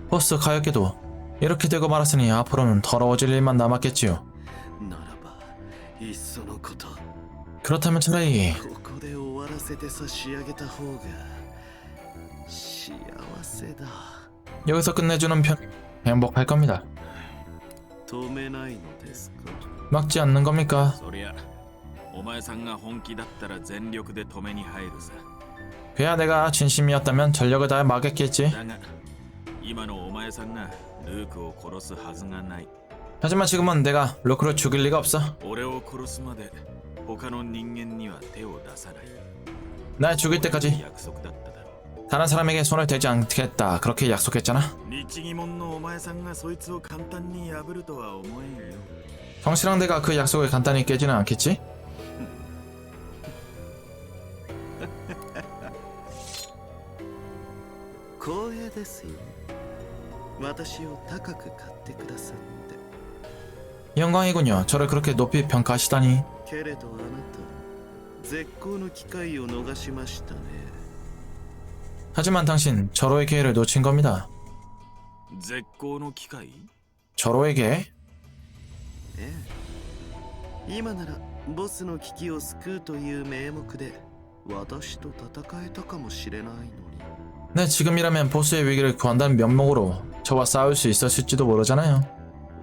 보스 가엾게도 이렇게 되고 말았으니 앞으로는 더러워질 일만 남았겠지요. ならばいっそのこと 그렇다면 차라리 ここで終わらせて差し上げた方が幸せだ。 여기서 끝내주는 편 행복할 겁니다. 止めないのですか。 막지 않는 겁니까? そりゃ、お前さんが本気だったら全力で止めに入るさ。 그야 내가 진심이었다면 전력을 다해 막았겠지. だが、今のお前さんがルークを殺すはずがない。 하지만 지금은 내가 루크를 죽일 리가 없어. 俺を殺すまで他の人間には手を出さない。 날 죽일 때까지 約束だっただろ 다른 사람에게 손을 대지 않겠다. 그렇게 약속했잖아. う。日義門のお前さんがそいつを簡単に破るとは思えんよ。 성씨랑 내가 그 약속을 간단히 깨지는 않겠지? 光栄ですよ。私を高く買ってくださって。 영광이군요. 저를 그렇게 높이 평가하시다니. けれどあなた絶好の機会を逃しましたね。 하지만 당신 절호의 기회를 놓친 겁니다. 絶好の機会？ 절호의 기회? ええ、今ならボスの危機を救うという名目で私と戦えたかもしれないのに。 네, 지금이라면 보스의 위기를 구한다는 면목으로 저와 싸울 수 있었을지도 모르잖아요.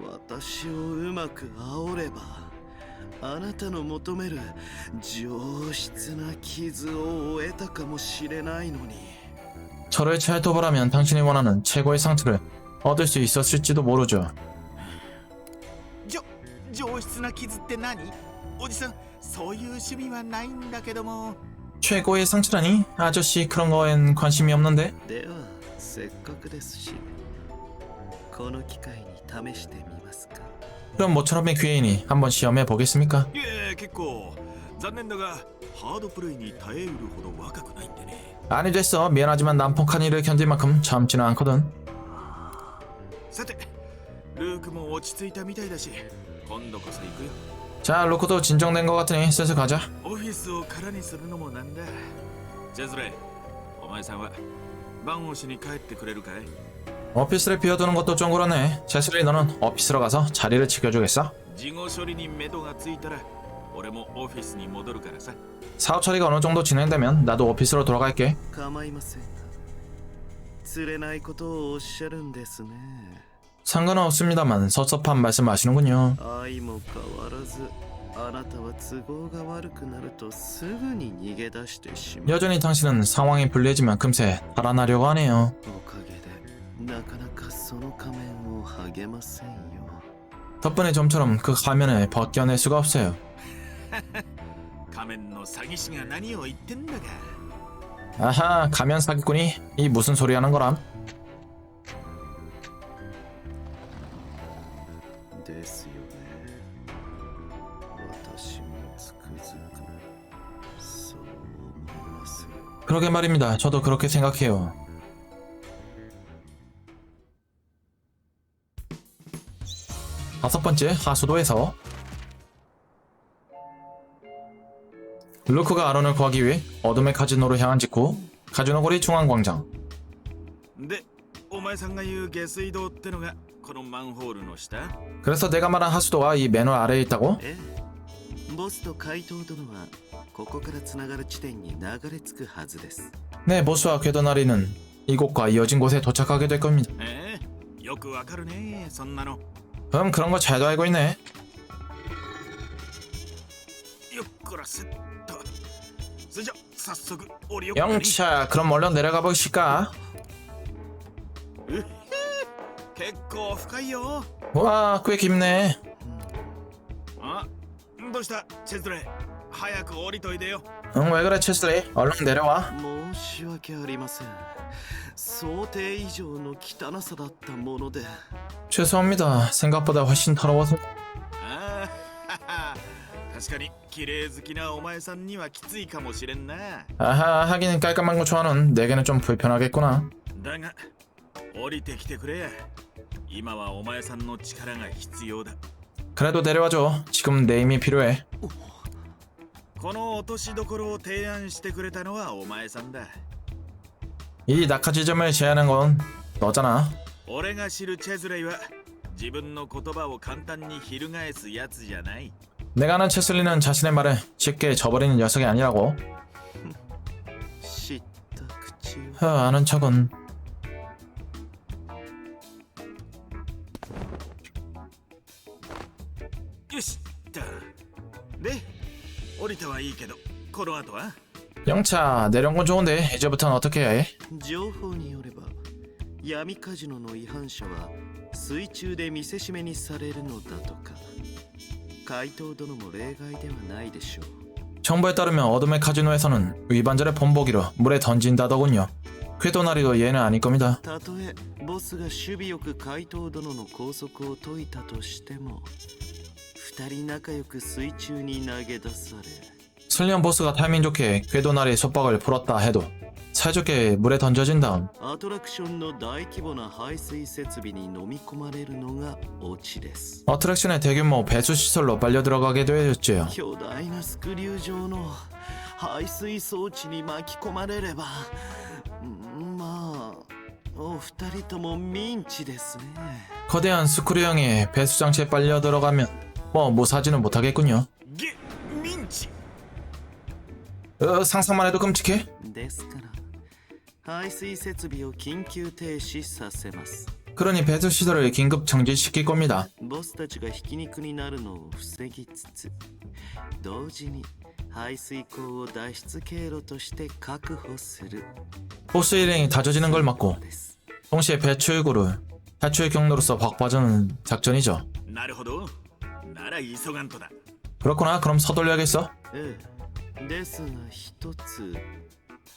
私をうまく煽ればあなたの求める上質な傷を負えたかもしれないのに。 저를 잘 도발하면 당신이 원하는 최고의 상처를 얻을 수 있었을지도 모르죠. 上質な傷って何？おじさん、そういう趣味はないんだけども。 최고의 상처라니? 아저씨 그런 거엔 관심이 없는데? ではせっかくですしこの機会に試してみますか。 그럼 모처럼의 기회이니 한번 시험해 보겠습니까? いえ、結構残念だがハードプレイに耐えうるほど若くないんでね。 아니 됐어. 미안하지만 난폭한 일을 견딜 만큼 젊지는 않거든. さて、ルークも落ち着いたみたいだし、今度こそ行くよ。 자, 로코도 진정된 것 같으니 슬슬 가자. オフィスを空にするのもなんだ。チェズレ、お前さんはバンオシに帰ってくれるかい？ 오피스를 비워두는 것도 좀 그러네. 제슬리 너는 오피스로 가서 자리를 지켜주겠어? 事後処理に目処がついたら俺もオフィスに戻るからさ。 사업 처리가 어느 정도 진행되면 나도 오피스로 돌아갈게. 構いませんが釣れないことをおっしゃるんですね。 상관은 없습니다만 섭섭한 말씀하시는군요. 愛も変わらずあなたは都合が悪くなるとすぐに逃げ出してしまう。 여전히 당신은 상황이 불리해지면 금세 달아나려고 하네요. おかげでなかなかその仮面を剥げませんよ。 덕분에 좀처럼 그 가면을 벗겨낼 수가 없어요. 仮面の詐欺師が何を言ってんだか。 아하, 가면 사기꾼이 이 무슨 소리 하는 거람? ですよね。私もつくづくそう思いますよ。 그러게 말입니다. 저도 그렇게 생각해요. 다섯 번째 하수도에서 루크가 아론을 구하기 위해 어둠의 카지노로 향한 직후 카지노거리 중앙광장. で、お前さんが言う下水道ってのがこのマンホールの下？ 그래서 내가 말한 하수도가 이 맨홀 아래에 있다고? ええ、ボスと怪盗殿はここからつながる地点に流れ着くはずです。 네, 보스와 궤도나리는 이곳과 이어진 곳에 도착하게 될 겁니다. よくわかるね、そんなの。 그런 거 잘도 알고 있네. よっこらせっと。それじゃ早速降りよう。 영차, 그럼 얼른 내려가 보실까? 結構深いよ。 와, 꽤 깊네. あ、どうしたチェズレ？早く降りといでよ。 응, 왜 그래, 체슬리? 얼른 내려와. 申し訳ありません。想定以上の汚さだったもので。 죄송합니다. 생각보다 훨씬 더러워서. ああ、確かに綺麗好きなお前さんにはきついかもしれんな。 아하, 하긴 깔끔한 거 좋아하는 내게는 좀 불편하겠구나. だが降りてきてくれ。今はお前さんの力が必要だ。 그래도 내려와줘. 지금 내 힘이 필요해. この落としどころを提案してくれたのはお前さんだ。 이 낙하 지점을 제안한 건 너잖아. 俺が知るチェズレイは自分の言葉を簡単に翻すやつじゃない。 내가 아는 체슬리는 자신의 말을 쉽게 저버리는 녀석이 아니라고. 知った口を。 아는 척은. よしだ。で、降りたはいいけど、この後は？ 영차, 내려온 건 좋은데 이제부터는 어떻게 해야 해? 情報によれば闇カジノの違反者は水中で見せしめにされるのだとか。怪盗殿も例外ではないでしょう。 정보에 따르면 어둠의 카지노에서는 위반자를 본보기로 물에 던진다더군요. 궤도나리도 얘는 아닐 겁니다. たとえボスが守備よく怪盗殿の拘束を解いたとしても二人仲良く水中に投げ出され 설령 보스가 타이밍 좋게 궤도나리의 속박을 풀었다 해도 사이좋게 물에 던져진 다음 アトラクションの大規模な排水設備に飲み込まれるのがオチです。 어트랙션의 대규모 배수시설로 빨려 들어가게 되었지요. 巨大なスクリュー状の排水装置に巻き込まれればまあお二人ともミンチですね。 거대한 스크류형의 배수장치에 빨려 들어가면 뭐 무사지는 못하겠군요. ミンチ。 상상만 해도 끔찍해? ですから排水設備を緊急停止させます。 그러니 배수시설을 긴급 정지시킬 겁니다. ボスたちがひき肉になるのを防ぎつつ同時に排水口を脱出経路として確保する。 보스 일행이 다져지는 걸 막고 동시에 배출구를 탈출 경로로서 확보하자는 작전이죠. なるほど。なら急がんとだ。 그렇구나. 그럼 서둘러야겠어. ええ、ですが一つ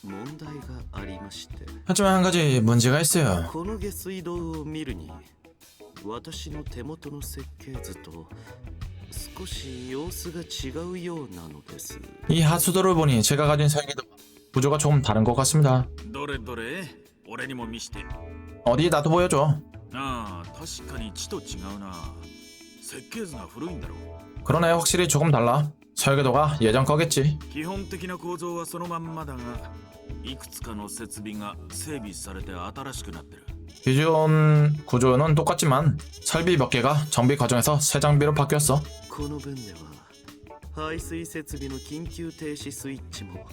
問題がありまして。 하지만 한 가지 문제가 있어요. この下水道を見るに私の手元の設計図と少し様子が違うようなのです。 이 하수도를 보니 제가 가진 설계도 구조가 조금 다른 것 같습니다. どれどれ俺にも見して。 어디 나도 보여줘. ああ、確かに地と違うな。設計図が古いんだろう。 그러네. 확실히 조금 달라. 설계도가 예전 거겠지. 基本的な構造はそのまんまだが、いくつかの設備が整備されて新しくなってる。 기존 구조는 똑같지만 설비 몇 개가 정비 과정에서 새 장비로 바뀌었어. この分では排水設備の緊急停止スイッチも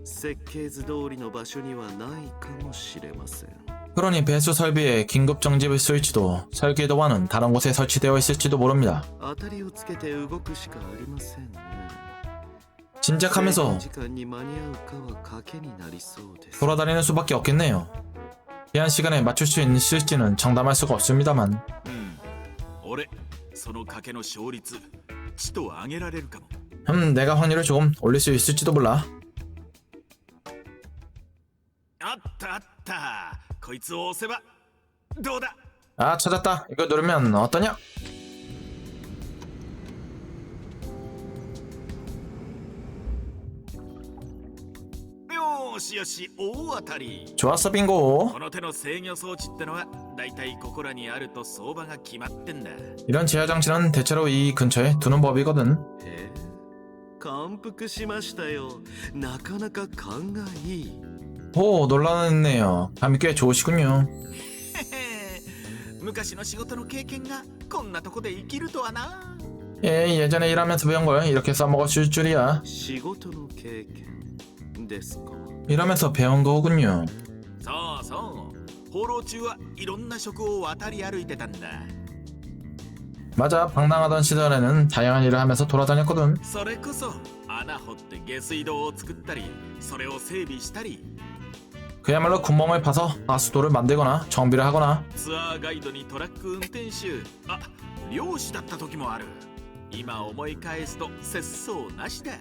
設計図通りの場所にはないかもしれません。 그러니 배수 설비의 긴급 정지 스위치도 설계도와는 다른 곳에 설치되어 있을지도 모릅니다. 当たりをつけて動くしかありませんね。 진작하면서 時間に間に合うかは賭けになりそうです。 돌아다니는 수밖에 없겠네요. 제한 시간에 맞출 수 있을지는 장담할 수가 없습니다만 俺その賭けの勝率ちと上げられるかも。 내가 확률을 조금 올릴 수 있을지도 몰라. あったあった、こいつを押せばどうだ。 아 찾았다. 이거 누르면 어떠냐? よーしよし、大当たり。 좋았어 빙고. この手の制御装置ってのはだいたいここらにあると相場が決まってんだ。 이런 제어 장치는 대체로 이 근처에 두는 법이거든. へえ、感服しましたよ。なかなか勘がいい。 오 놀라네요. 감이 꽤 좋으시군요. 昔の仕事の経験がこんなとこで生きるとはな。 예 예전에 일하면서 배운 걸 이렇게 써먹을 줄이야. 仕事の経験ですか。 이러면서 배운 거군요. そうそう、放浪中はいろんな職を渡り歩いてたんだ。 맞아 방랑하던 시절에는 다양한 일을 하면서 돌아다녔거든. それこそ穴掘って下水道を作ったり、それを整備したり、 그야말로 구멍을 파서 하수도를 만들거나 정비를 하거나 ツアーガイドにトラック運転手、あ、漁師だった時もある。今思い返すと節操なしだ。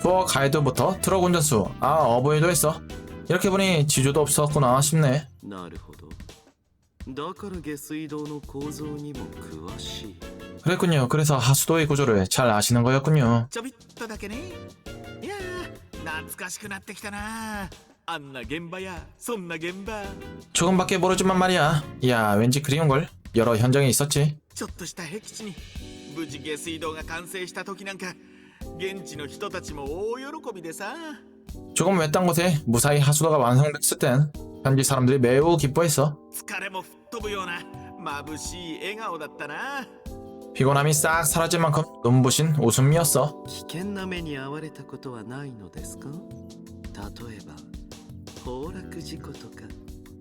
투어 가이드부터 트럭 운전수, 아 어부일도 했어. 이렇게 보니 지주도 없었구나 싶네. なるほど。だから下水道の構造にも詳しい。 그랬군요. 그래서 하수도의 구조를 잘 아시는 거였군요. ちょびっとだけね。いやー、懐かしくなってきたな。あんな現場やそんな現場。 조금밖에 모르지만 말이야. 야 왠지 그리운걸. 여러 현장이 있었지. ちょっとした僻地に無事下水道が完成した時なんか、現地の人たちも大喜びでさ。 조금 외딴 곳에 무사히 하수도가 완성됐을 땐 현지 사람들이 매우 기뻐했어. 疲れも吹っ飛ぶような眩しい笑顔だったな。 피곤함이 싹 사라질 만큼 눈부신 웃음이었어. 危険な目に遭われたことはないのですか。例えば崩落事故とか。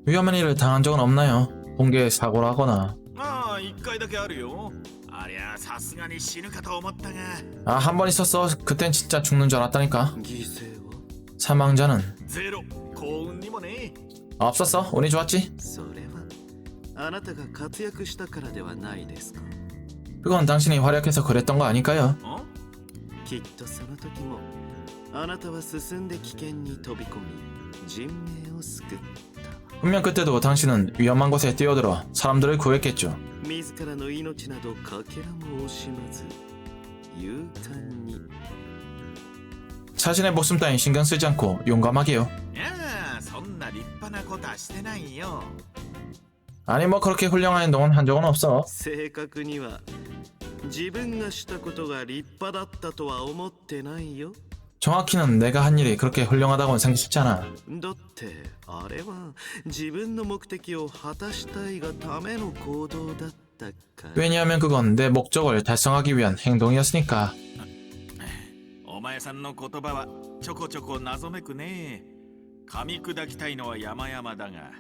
위험한 일을 당한 적은 없나요? 공개 사고를 하거나. ああ、一回だけあるよ。ありゃさすがに死ぬかと思ったが。 아 한 번 있었어. 그땐 진짜 죽는 줄 알았다니까. 犠牲は 사망자는 ゼロ。幸運にもね。 없었어. 운이 좋았지. それはあなたが活躍したからではないですか。 그건 당신이 활약해서 그랬던 거 아닐까요? ん？きっとその時もあなたは進んで危険に飛び込み人命を救った。 분명 그때도 당신은 위험한 곳에 뛰어들어 사람들을 구했겠죠. 自らの命などかけらも惜しまず勇敢に。 자신의 목숨 따윈 신경 쓰지 않고 용감하게요. いやあ、そんな立派なことはしてないよ。 아니 뭐 그렇게 훌륭한 행동은 한 적은 없어. 正確には自分がしたことが立派だったとは思ってないよ。 정확히는 내가 한 일이 그렇게 훌륭하다고는 생각했지 않아. だってあれは自分の目的を果たしたいがための行動だったから。 왜냐하면 그건 내 목적을 달성하기 위한 행동이었으니까. お前さんの言葉はちょこちょこ謎めくね。噛み砕きたいのは山々だが。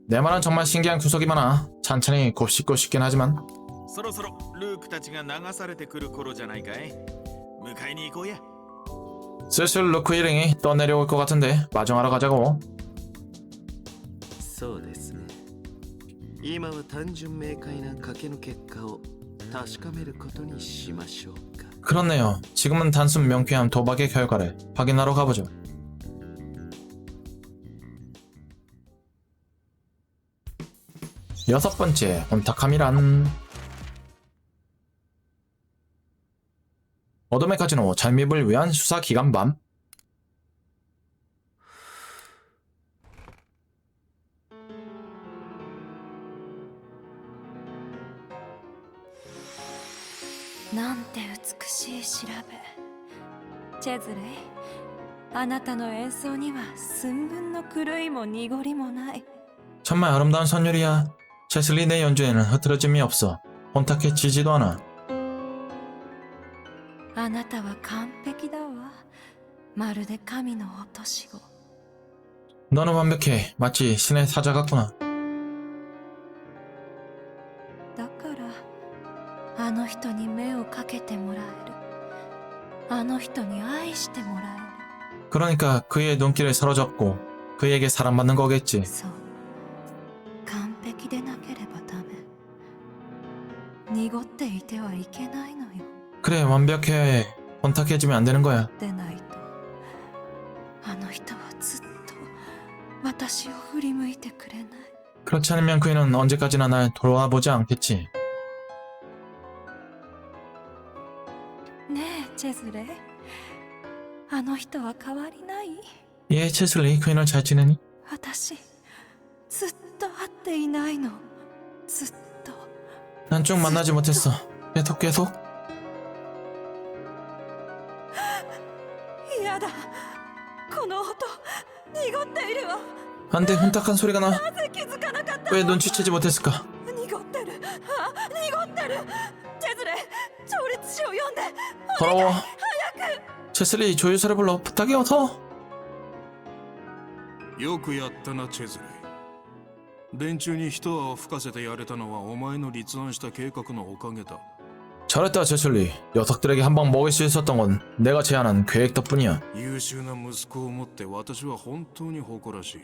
내 말은 정말 신기한 구석이 많아. 찬찬히 곱씹고 싶긴 하지만 そろそろルークたちが流されてくる頃じゃないかい。迎えに行こうや。 슬슬 루크 일행이 떠내려올 것 같은데 마중하러 가자고. そうですね。今は単純明快な賭けの結果を確かめることにしましょうか。 그렇네요. 지금은 단순 명쾌한 도박의 결과를 확인하러 가보죠. 여섯 번째 혼탁함이란 어둠의 카지노 잠입을 위한 수사 기간 밤.なんて美しい調べ。チェズレイ、あなたの演奏には寸分の狂いも濁りもない。 정말 아름다운 선율이야. 체슬리 내 연주에는 흐트러짐이 없어. 혼탁해지지도 않아. あなたは完璧だわ。まるで神の落とし子。 너는 완벽해. 마치 신의 사자 같구나. だからあの人に目をかけてもらえる。あの人に愛してもらえる。 그러니까 그의 눈길을 사로잡고 그에게 사랑받는 거겠지. そう完璧でなければダメ。濁っていてはいけないのよ。 그래, 완벽해야 해. 혼탁해지면 안 되는 거야. でないとあの人はずっと私を振り向いてくれない。 그렇지 않으면 그이는 언제까지나 날 돌아보지 않겠지. ねえチェズレ、あの人は変わりない？ 예, 체슬리, 그이는 잘 지내니? 私ずっと会っていないの。ずっと。 난 쭉 만나지 못했어. 계속? 嫌だ、この音濁っているわ。 안 돼, 혼탁한 소리가 나. なぜ気づかなかった？ 왜 눈치채지 못했을까? 濁ってる、濁ってる。チェズレ、調律師を呼んで。 더러워. 체슬리, 조유사를 불러. 부탁해, 어서. よくやったなチェズレ。連中に一泡吹かせてやれたのはお前の立案した計画のおかげだ。 잘했다, 체슬리. 녀석들에게 한 방 먹일 수 있었던 건 내가 제안한 계획 덕분이야. 優秀な息子を持って私は本当に誇らしい。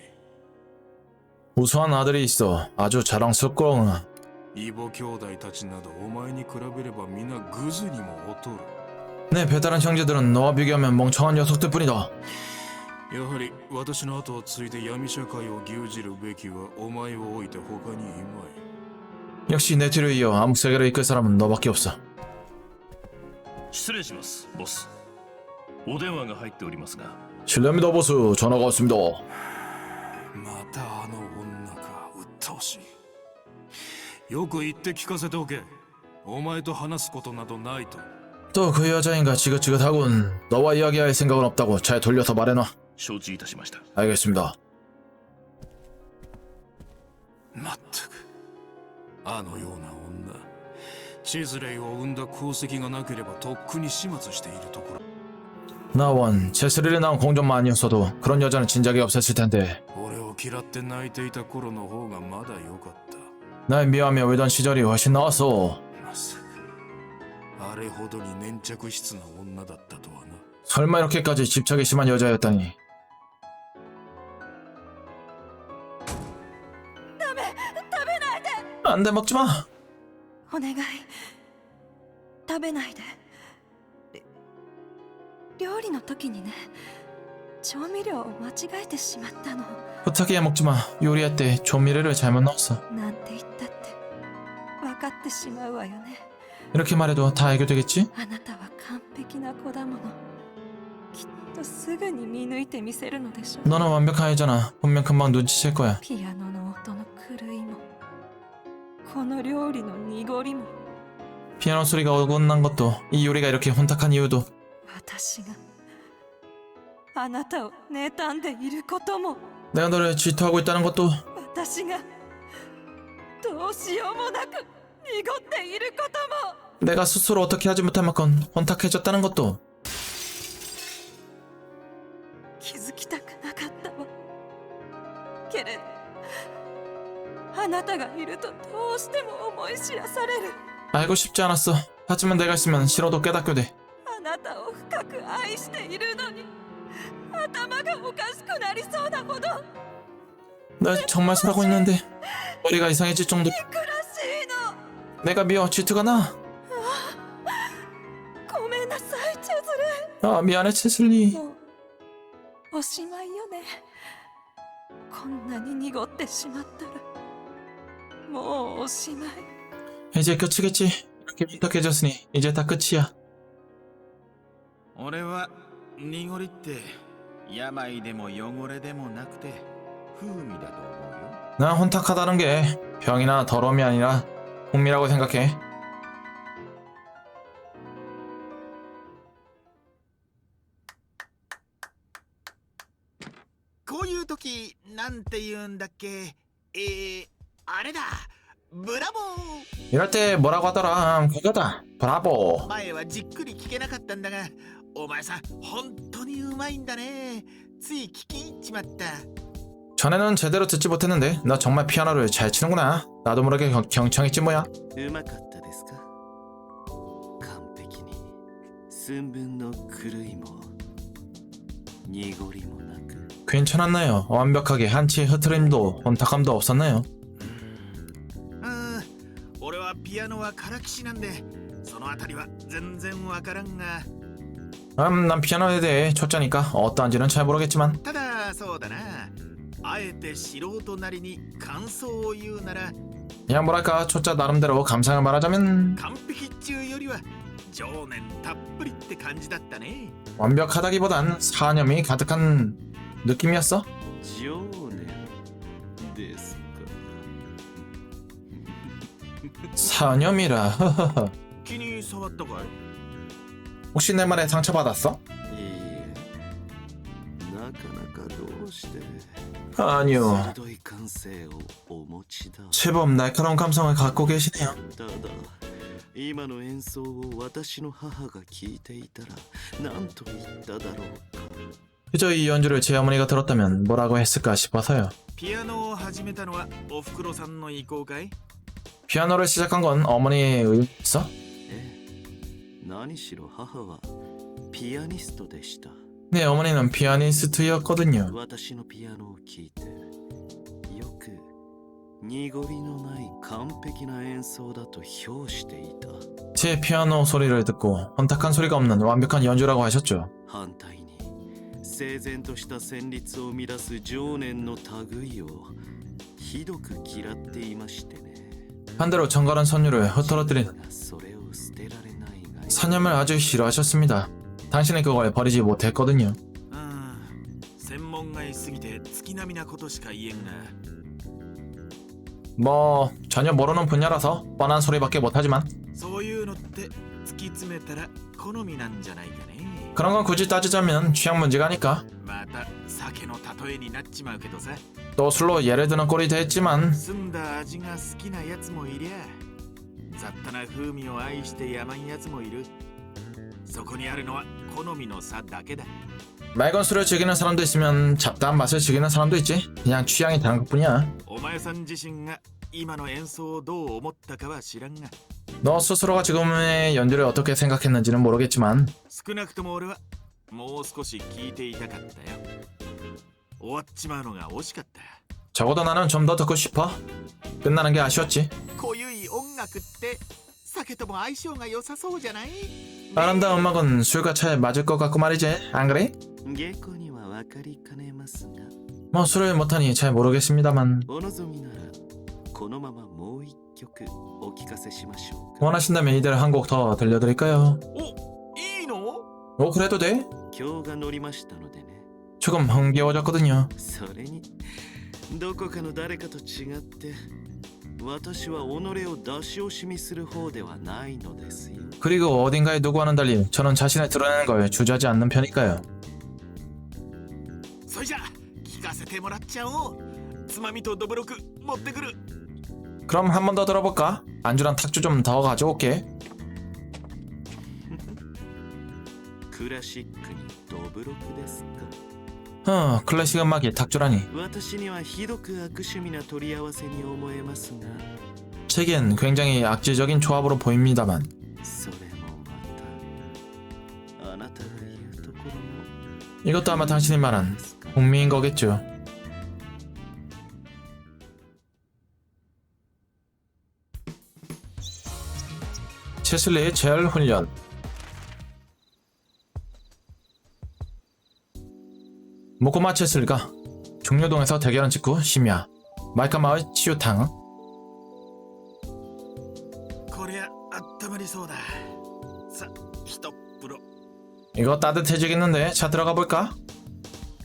우수한 아들이 있어. 아주 자랑스럽구나. イボ兄弟たちなどお前に比べれば皆グズにも劣る。 내 배달한 형제들은 너와 비교하면 멍청한 녀석들 뿐이다. やはり私の後を継いで闇社会を牛耳るべきはお前を置いて他にいまい。 역시 내 뒤를 이어 암흑세계를 이끌 사람은 너밖에 없어. 失礼しますボス。お電話が入っておりますが。 실례합니다, 보스. 전화가 왔습니다. またあの女か、鬱陶しい。よく言って聞かせておけ。お前と話すことなどないと。 또 그 여자인가 지긋지긋하군. 너와 이야기할 생각은 없다고 잘 돌려서 말해놔. 承知いたしました。 알겠습니다. まったくあのような女、チェズレイを生んだ功績がなければとっくに始末しているところ。 나원, 체스리를 낳은 공존만 아니었어도 그런 여자는 진작에 없었을 텐데. 俺を嫌って泣いていた頃の方がまだ良かった。 날 미워하며 울던 시절이 훨씬 나았어. まさかあれほどに粘着質な女だったとはな。 설마 이렇게까지 집착이 심한 여자였다니. ダメ、食べないで。 안돼, 먹지마. お願い、食べないで。料理の時にね、調味料を間違えてしまったの。 부탁해, 먹지마. 요리할 때 조미료를 잘못 넣었어. なんて言ったって分かってしまうわよね。 이렇게 말해도 다 해결되겠지? あなたは完璧な子だもの。きっとすぐに見抜いてみせるのでしょう。 너는 완벽한 애잖아. 분명 금방 눈치챌 거야. ピアノの音の狂いも、この料理の濁りも、 피아노 소리가 어긋난 것도, 이 요리가 이렇게 혼탁한 이유도, 私があなたを妬んでいることも、 내가 너를 질투하고 있다는 것도, 私がどうしようもなく濁っていることも。 내가 스스로 어떻게 하지 못할 만큼 혼탁해졌다는 것도. 気づきたくなかったわ。けれどあなたがいるとどうしても思い知らされる。 알고 싶지 않았어. 하지만 내가 있으면 싫어도 깨닫게 돼. あなたを深く愛しているのに頭がおかしくなりそうなほど。 날 정말 사랑하고 있는데 머리가 이상해질 정도. 憎らしいの。 내가 미워. 질투가 나. ごめんなさいチェズレ。 아, 미안해, 체슬리. もうおしまいよね。こんなに濁ってしまったらもうおしまい。 이제 끝이겠지. 이렇게 혼탁해졌으니 이제 다 끝이야. 俺は濁りって病でも汚れでもなくて風味だと思うよ。 난 혼탁하다는 게 병이나 더러움이 아니라 흥미라고 생각해. こういう時なんて言うんだっけ。あれだブラボー 이럴 때 뭐라고 하더라. 그거다. 브라보. 前はじっくり聞けなかったんだがお前さ本当にうまいんだねつい聞き入っちまった 전에는 제대로 듣지 못했는데 너 정말 피아노를 잘 치는구나. 나도 모르게 경청했지 뭐야. うまかったですか完璧に寸分の狂いも濁りもなく 괜찮았나요? 완벽하게 한치의 흐트림도 혼탁함도 없었나요? 俺はピアノはからきしなんでそのあたりは全然わからんが 난 피아노에 대해 초짜니까 어떠한지는 잘 모르겠지만 ただそうだなあえて素人なりに感想を言うなら 그냥 뭐랄까 초짜 나름대로 감상을 말하자면 完璧っちゅうよりは情念たっぷりって感じだったね 완벽하다기보단 사념이 가득한 느낌이었어. 情念ですか 사념이라. 気に触ったかい 혹시 내 말에 상처받았어? いいえなかなかどうして 아니요. 鋭い感性をお持ちだ 제법 날카로운 감성을 갖고 계시네요. ただ今の演奏を私の母が聞いていたら何と言っただろうか 그저 이 연주를 제 어머니가 들었다면 뭐라고 했을까 싶어서요. ピアノを始めたのはおふくろさんの意向かい 피아노를 시작한 건 어머니의 의였어? ええ何しろ母はピアニストでした 네, 어머니는 피아니스트였거든요. 私のピアノを聴いてよく濁りのない完璧な演奏だと評していた 제 피아노 소리를 듣고 혼탁한 소리가 없는 완벽한 연주라고 하셨죠. 反対に整然とした旋律を乱す情念の類をひどく嫌っていましてね 반대로 정갈한 선율을 흐트러뜨린 それを捨てられないが 사념을 아주 싫어하셨습니다. 당신은 그걸 버리지 못했거든요. 専門外すぎて月並みなことしか言えんが 뭐 전혀 모르는 분야라서 뻔한 소리밖에 못하지만 そういうのって突き詰めたら好みなんじゃないかね 그런 건 굳이 따지자면 취향 문제가 아닐까? また酒の例えになっちまうけどさ 또 술로 예를 드는 꼴이 됐지만 澄んだ味が好きなやつもいりゃ雑多な風味を愛してやまんやつもいるそこにあるのは好みの差だけだ 맑은 술을 즐기는 사람도 있으면 잡다한 맛을 즐기는 사람도 있지. 그냥 취향이 다른 것뿐이야. お前さん自身が今の演奏をどう思ったかは知らんが 너 스스로가 지금의 연주를 어떻게 생각했는지는 모르겠지만 少なくとも俺はもう少し聞いていたかったよ終わっちまうのが惜しかった 적어도 나는 좀 더 듣고 싶어. 끝나는 게 아쉬웠지. 濃ゆい音楽って酒とも相性が良さそうじゃない 아름다운 음악은 술과 잘 맞을 것 같고 말이지. 안 그래? 下戸には分かりかねますが 뭐 술을 못하니 잘 모르겠습니다만 お望みならこのままもう一曲お聴かせしましょうか 원하신다면 이대로 한 곡 더 들려드릴까요? おいいの 그래도 돼? 今日が乗りましたのでね 조금 흥겨워졌거든요. それにどこかの誰かと違って私は己を出し惜しみする方ではないのですよ 그리고 어딘가에 누구와는 달리 저는 자신을 드러내는 걸 주저하지 않는 편이니까요. それじゃ聞かせてもらっちゃおうつまみとどぶろく持ってくる 그럼 한 번 더 들어볼까? 안주랑 탁주 좀 더 가져올게. クラシックにどぶろくですか 클래식 음악이 탁주라니. 私にはひどく悪趣味な取り合わせに思えますが 제겐 굉장히 악질적인 조합으로 보입니다만 それもまたあなたが言うところの 이것도 아마 당신이 말한 북미인 거겠죠. 체슬리의 재활 훈련. 모코마 체슬리가 종료동에서 대결한 직후 심야 말까마을 치유탕. こりゃあったまりそうださひとっ風呂 이거 따뜻해지겠는데? 자 들어가 볼까?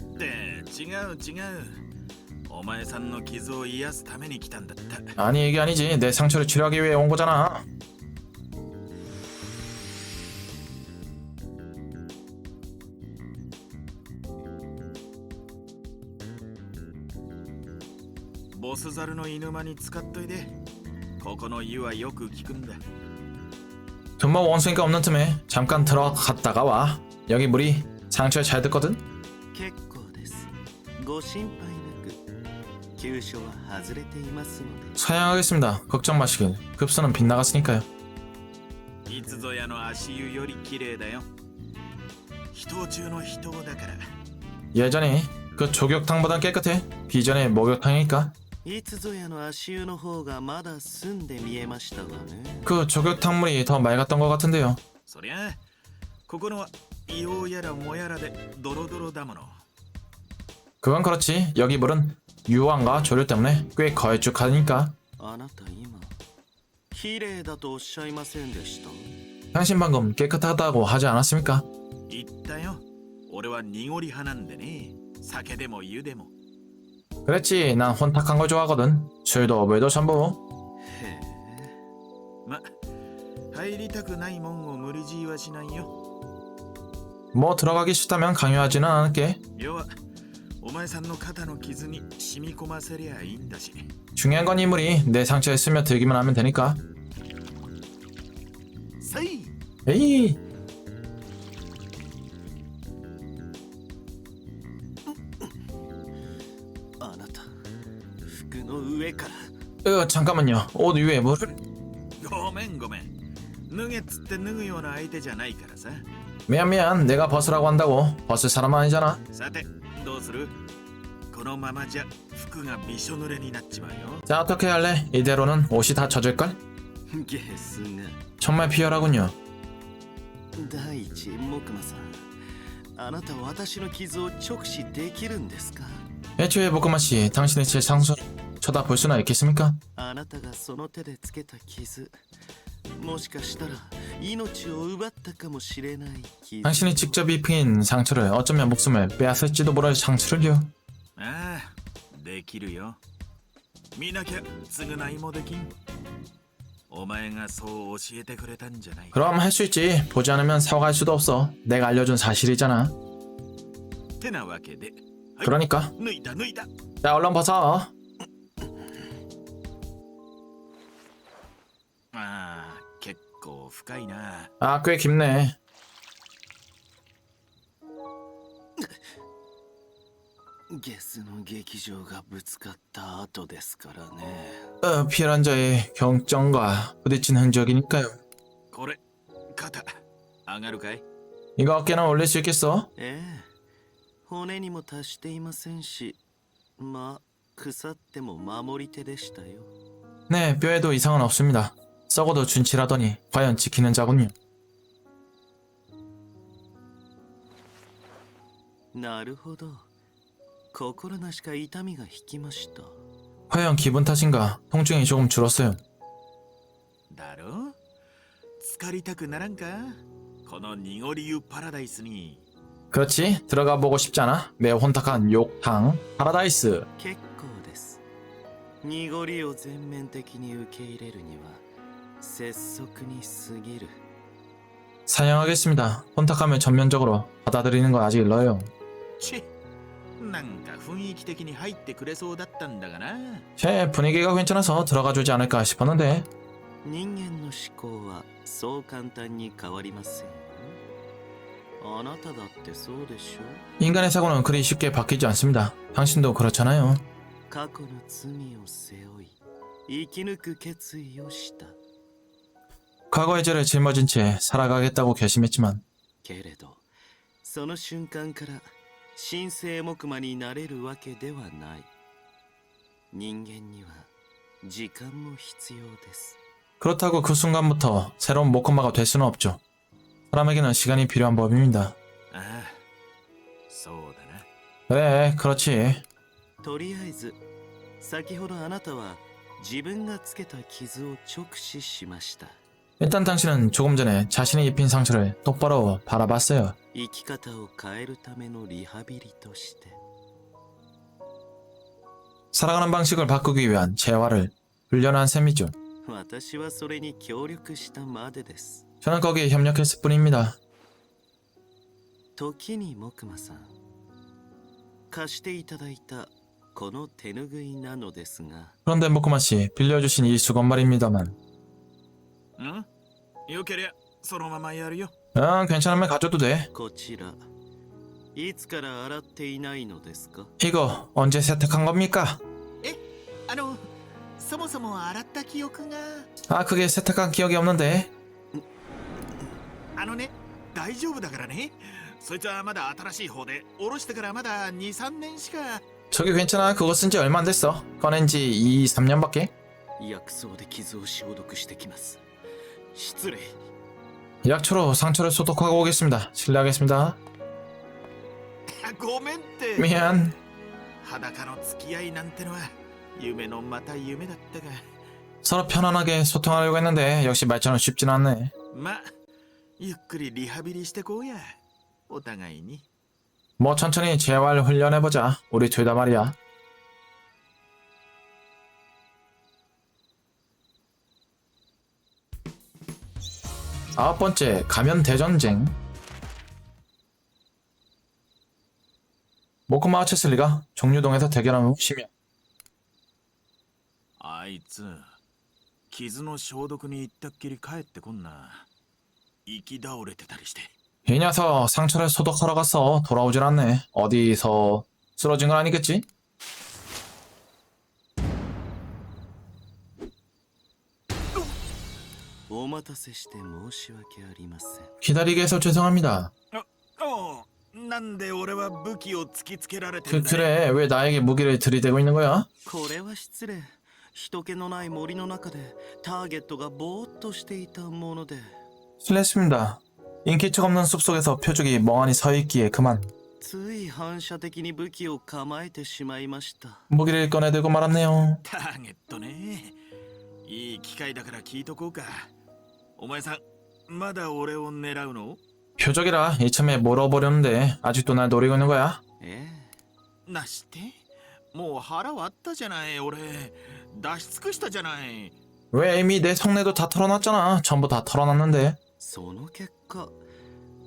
って違うお前さんの傷を癒すために来たんだった 아니 이게 아니지. 내 상처를 치료하기 위해 온 거잖아. ボスザルの犬間に使っといて。ここの湯はよく効くんだ。 금방 원숭이가 없는 틈에 잠깐 들어갔다가 와. 여기 물이 상처에 잘 듣거든. 結構です。ご心配なく。急所は外れていますので。 사양하겠습니다. 걱정 마시길. 급수는 빗나갔으니까요. いつぞやの足湯より綺麗だよ。人中の人だから。 예전에 그 조격탕보단 깨끗해. 비전의 목욕탕이니까. いつぞやの足湯の方がまだ澄んで見えましたわね。 그 조격탕물이 더 맑았던 것 같은데요. そりゃここのは硫黄やらもやらでドロドロだもの。 그건 그렇지. 여기 물은 유황과 조류 때문에 꽤 걸쭉하니까. あなた今綺麗だとおっしゃいませんでした？ 당신 방금 깨끗하다고 하지 않았습니까? 言ったよ。俺は濁り派なんでね。酒でも湯でも。 그랬지. 난 혼탁한 걸 좋아하거든. 술도 물도 전부. へえ。ま、入りたくないもんを無理強いはしないよ。 뭐 들어가기 싫다면 강요하지는 않을게. 要はお前さんの肩の傷に染み込ませりゃいいんだし。 중요한 건 이 물이 내 상처에 스며들기만 하면 되니까. さい。 에이. あなた服の上から。 잠깐만요. 옷 위에 물을. ごめんごめん。脱げっつって脱ぐような相手じゃないからさ。 미안. 내가 벗으라고 한다고. 벗을 사람 아니잖아. さてどうする？このままじゃ服がびしょ濡れになっちまうよ。 자, 어떻게 할래? 이대로는 옷이 다 젖을걸? ですが 정말 비열하군요. 第一木馬さん、あなた私の傷を直視できるんですか？ 애초에 모코마씨, 당신의 제 상처 쳐다볼 수나 있겠습니까? あなたがその手でつけた傷、もしかしたら命を奪ったかもしれない傷。 당신이 직접 입힌 상처를 어쩌면 목숨을 빼앗을지도 모를 상처를요. ああ、できるよ。見なきゃ償いもできん。お前がそう教えてくれたんじゃない。 그럼 할 수 있지. 보지 않으면 사과할 수도 없어. 내가 알려준 사실이잖아. てなわけで。はい、 그러니까. 脱いだ脱いだ。 자, 얼른 벗어. ああ、結構深いな。 아, 꽤 깊네. ゲスの劇場がぶつかった後ですからね。 피해란 자의 경정과 부딪힌 흔적이니까요. これ、肩、上がるかい？ 이거 어깨나 올릴 수 있겠어? ええ、骨にも達していませんし、まあ腐っても守り手でしたよ。 네, 뼈에도 이상은 없습니다. 썩어도 준치라더니 과연 지키는 자군요. なるほど。心なしか痛みが引きました。 과연 기분 탓인가 통증이 조금 줄었어요. だろ？浸かりたくならんか？この濁り湯パラダイスに。 그렇지, 들어가 보고 싶지 않아? 매우 혼탁한 욕탕 파라다이스. 結構です。濁りを全面的に受け入れるには拙速に過ぎる。 사양하겠습니다. 혼탁함을 전면적으로 받아들이는 건 아직 일러요. チェ、なんか雰囲気的に入ってくれそうだったんだがな。 제 분위기가 괜찮아서 들어가 주지 않을까 싶었는데. 人間の思考はそう簡単に変わりませんよ。あなただってそうでしょ？ 인간의 사고는 그리 쉽게 바뀌지 않습니다. 당신도 그렇잖아요. 過去の罪を背負い生き抜く決意をした。 과거의 죄를 짊어진 채 살아가겠다고 결심했지만 けれどその瞬間から神聖木馬になれるわけではない。人間には時間も必要です。 그렇다고 그 순간부터 새로운 모코마가 될 수는 없죠. 사람에게는 시간이 필요한 법입니다. ああ、そうだな。 그래, 그렇지. とりあえず先ほどあなたは自分がつけた傷を直視しました。 일단 당신은 조금 전에 자신이 입힌 상처를 똑바로 바라봤어요. 生き方を変えるためのリハビリとして。 살아가는 방식을 바꾸기 위한 재활을 훈련한 셈이죠. 私はそれに協力したまでです。 저는 거기에 협력했을 뿐입니다. 時に木馬さん、貸していただいたこの手ぬぐいなのですが 그런데 모코마씨 빌려주신 이 수건 말입니다만. んよけりゃそのままやるよ。 괜찮으면 가져도 돼. こちらいつから洗っていないのですか 이거 언제 세탁한 겁니까? そもそも洗った記憶が。 그게 세탁한 기억이 없는데. ね、大丈夫だからね。そいつはまだ新しい方で、おろしてからまだ2、3年しか。 저기 괜찮아. 그거 쓴 지 얼마 안 됐어. 꺼낸 지 2, 3년밖에. 薬草で傷を消毒してきます。失礼。 약초로 상처를 소독하고 오겠습니다. 실례하겠습니다. ごめんって。 미안. 裸の付き合いなんてのは夢のまた夢だったが。 서로 편안하게 소통하려고 했는데 역시 말처럼 쉽진 않네. ま、ゆっくりリハビリしてこうや。お互いに。 뭐 천천히 재활 훈련해보자. 우리 둘 다 말이야. 아홉 번째, 가면 대전쟁. 모코마와 체슬리가 종류동에서 대결하는 후 심야. あいつ、傷の消毒に行ったっきり帰ってこんな。行き倒れてたりして。 이 녀석 상처를 소독하러 갔어. 돌아오질 않네. 어디서 쓰러진 건 아니겠지? 기다리게 해서 죄송합니다. なんで俺は武器を突きつけられてるんだ。 그래, 왜 나에게 무기를 들이대고 있는 거야? これは失礼。人気のない森の中でターゲットがぼーっとしていたもので。 실례했습니다. 인기척 없는 숲속에서 표적이 멍하니 서있기에 그만. つい反射的に武器を構えてしまいました。 무기를 꺼내들고 말았네요. ターゲットね。いい機会だから聞いとこうか。お前さん、まだ俺を狙うの？ 표적이라 이참에 몰아버렸는데 아직도 날 노리고 있는 거야? なして？もう腹割ったじゃない。俺出し尽くしたじゃない。 왜 이미 내 속내도 다 털어놨잖아. 전부 다 털어놨는데. その結果、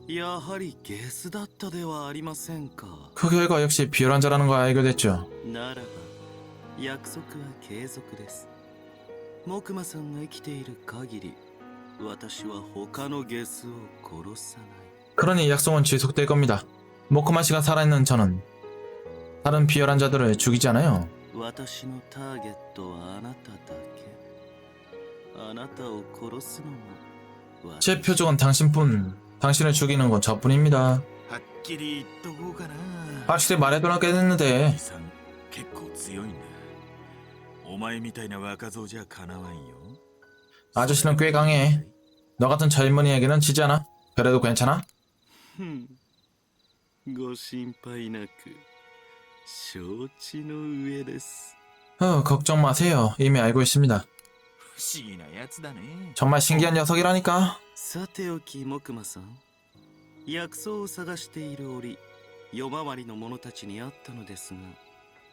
やはりゲスだったではありませんか。 그 결과 역시 비열한 자라는 걸 알게 됐죠. ならば約束は継続です。木馬さんが生きている限り、私は他のゲスを殺さない。 그러니 약속은 지속될 겁니다. 모코마 씨가 살아있는 저는 다른 비열한 자들을 죽이지 않아요. 私のターゲットはあなただけ。あなたを殺すのも。 제 표적은 당신뿐. 당신을 죽이는 건 저뿐입니다. はっきり言っとこうかな。 확실히 말해두라게 됐는데 兄さん結構強いんだ。お前みたいな若造じゃかなわんよ。 아저씨는 꽤 강해. 너 같은 젊은이에게는 지지 않아. 그래도 괜찮아? ご心配なく承知の上です。 걱정 마세요. 이미 알고 있습니다. 不思議なやつだね。 정말 신기한 녀석이라니까. さておき木馬さん、薬草を探している折、夜回りの者たちに会ったのですが。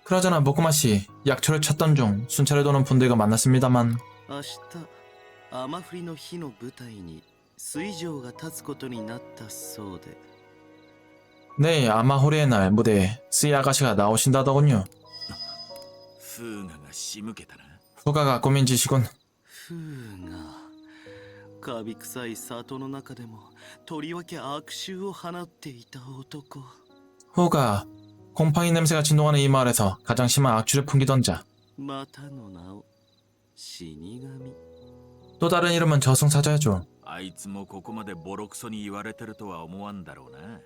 그러잖아 모코마 씨. 약초를 찾던 중 순찰을 도는 분들과 만났습니다만 明日雨降りの日の舞台に水上が立つことになったそうで。 내일 아마호리의 날 무대에 스이 아가씨가 나오신다더군요. フーガが仕向けたな。 후가가 꾸민 짓이군. フーがカビ臭い里の中でもとりわけ悪臭を放っていた男。 후가 곰팡이 냄새가 진동하는 이 마을에서 가장 심한 악취를 풍기던 자. またの名を死神。 또 다른 이름은 저승사자죠. あいつもここまでボロクソに言われてるとは思わんだろうな。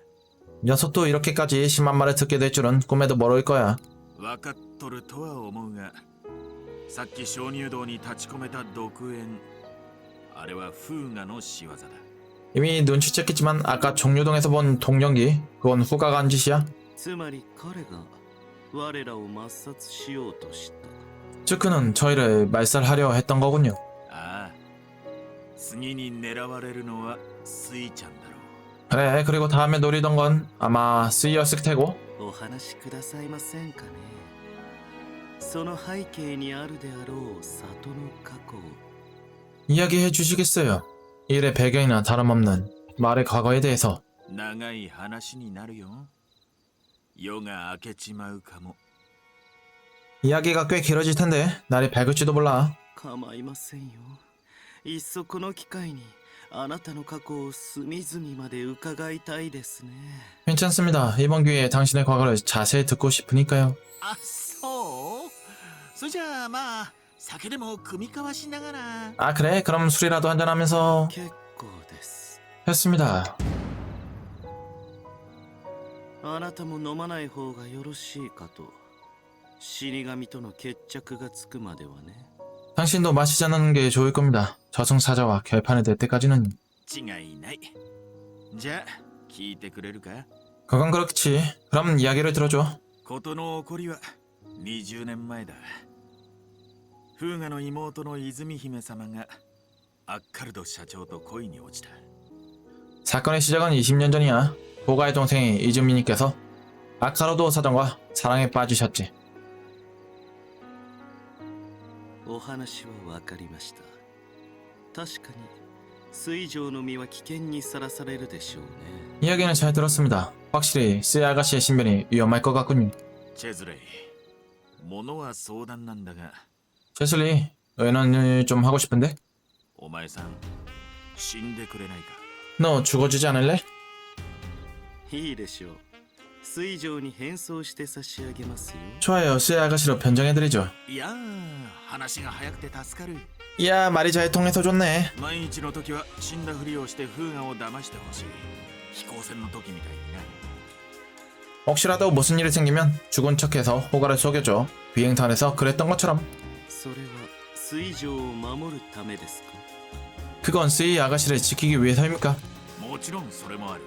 녀석도 이렇게까지 심한 말을 듣게 될 줄은 꿈에도 모를 거야. 分かっとるとは思うが、さっき鍾乳洞に立ち込めた毒煙、あれはフーガの仕業だ。 이미 눈치챘겠지만 아까 종류동에서 본 동령기 그건 후가가 한 짓이야. つまり彼が我らを抹殺しようとした。 즉 그는 저희를 말살하려 했던 거군요. ああ、次に狙われるのはスイちゃんだろう。 그래 그리고 다음에 노리던 건 아마 스이였을 테고. お話しくださいませんかね。その背景にあるであろう里の過去を。 이야기해 주시겠어요. 일의 배경이나 다름없는 말의 과거에 대해서. 長い話になるよ。夜が明けちまうかも。 이야기가 꽤 길어질 텐데 날이 밝을지도 몰라. 構いませんよ。いっそこの機会にあなたの過去を隅々まで伺いたいですね。 괜찮습니다. 이번 기회에 당신의 과거를 자세히 듣고 싶으니까요. あ、そう。それじゃあまあ酒でも酌み交わしながら。 아 그래? 그럼 술이라도 한잔하면서 結構です。 했습니다. あなたも飲まない方がよろしいかと。死神との決着がつくまではね。 당신도 마시지 않는 게 좋을 겁니다. 저승사자와 결판이 될 때까지는. 違いない。じゃあ聞いてくれるか。 그건 그렇지. 그럼 이야기를 들어줘. 事の起こりは20年前だ。フーガの妹の泉姫様がアッカルド社長と恋に落ちた。 사건의 시작은 20년 전이야. 보가의 동생이 이즈미님께서 아카로도 사장과 사랑에 빠지셨지. お話は分かりました。確かに水上の身は危険にさらされるでしょうね。 이야기는 잘 들었습니다. 확실히 스의 아가씨의 신변이 위험할 것 같군요. チェズレイ、物は相談なんだが、 제슬리, 의논을 좀 하고 싶은데? お前さん死んでくれないか。 너 죽어주지 않을래? いいでしょう。水上に変装して差し上げますよ。 좋아요. 스의 아가씨로 변장해드리죠. いやー、話が早くて助かる。 이야, 말이 잘 통해서 좋네. 万一の時は死んだふりをしてフーガを騙してほしい。飛行船の時みたいにな。 혹시라도 무슨 일이 생기면 죽은 척해서 호가를 속여줘. 비행선에서 그랬던 것처럼. それは水上を守るためですか？ 그건 스의 아가씨를 지키기 위해서입니까? もちろんそれもある。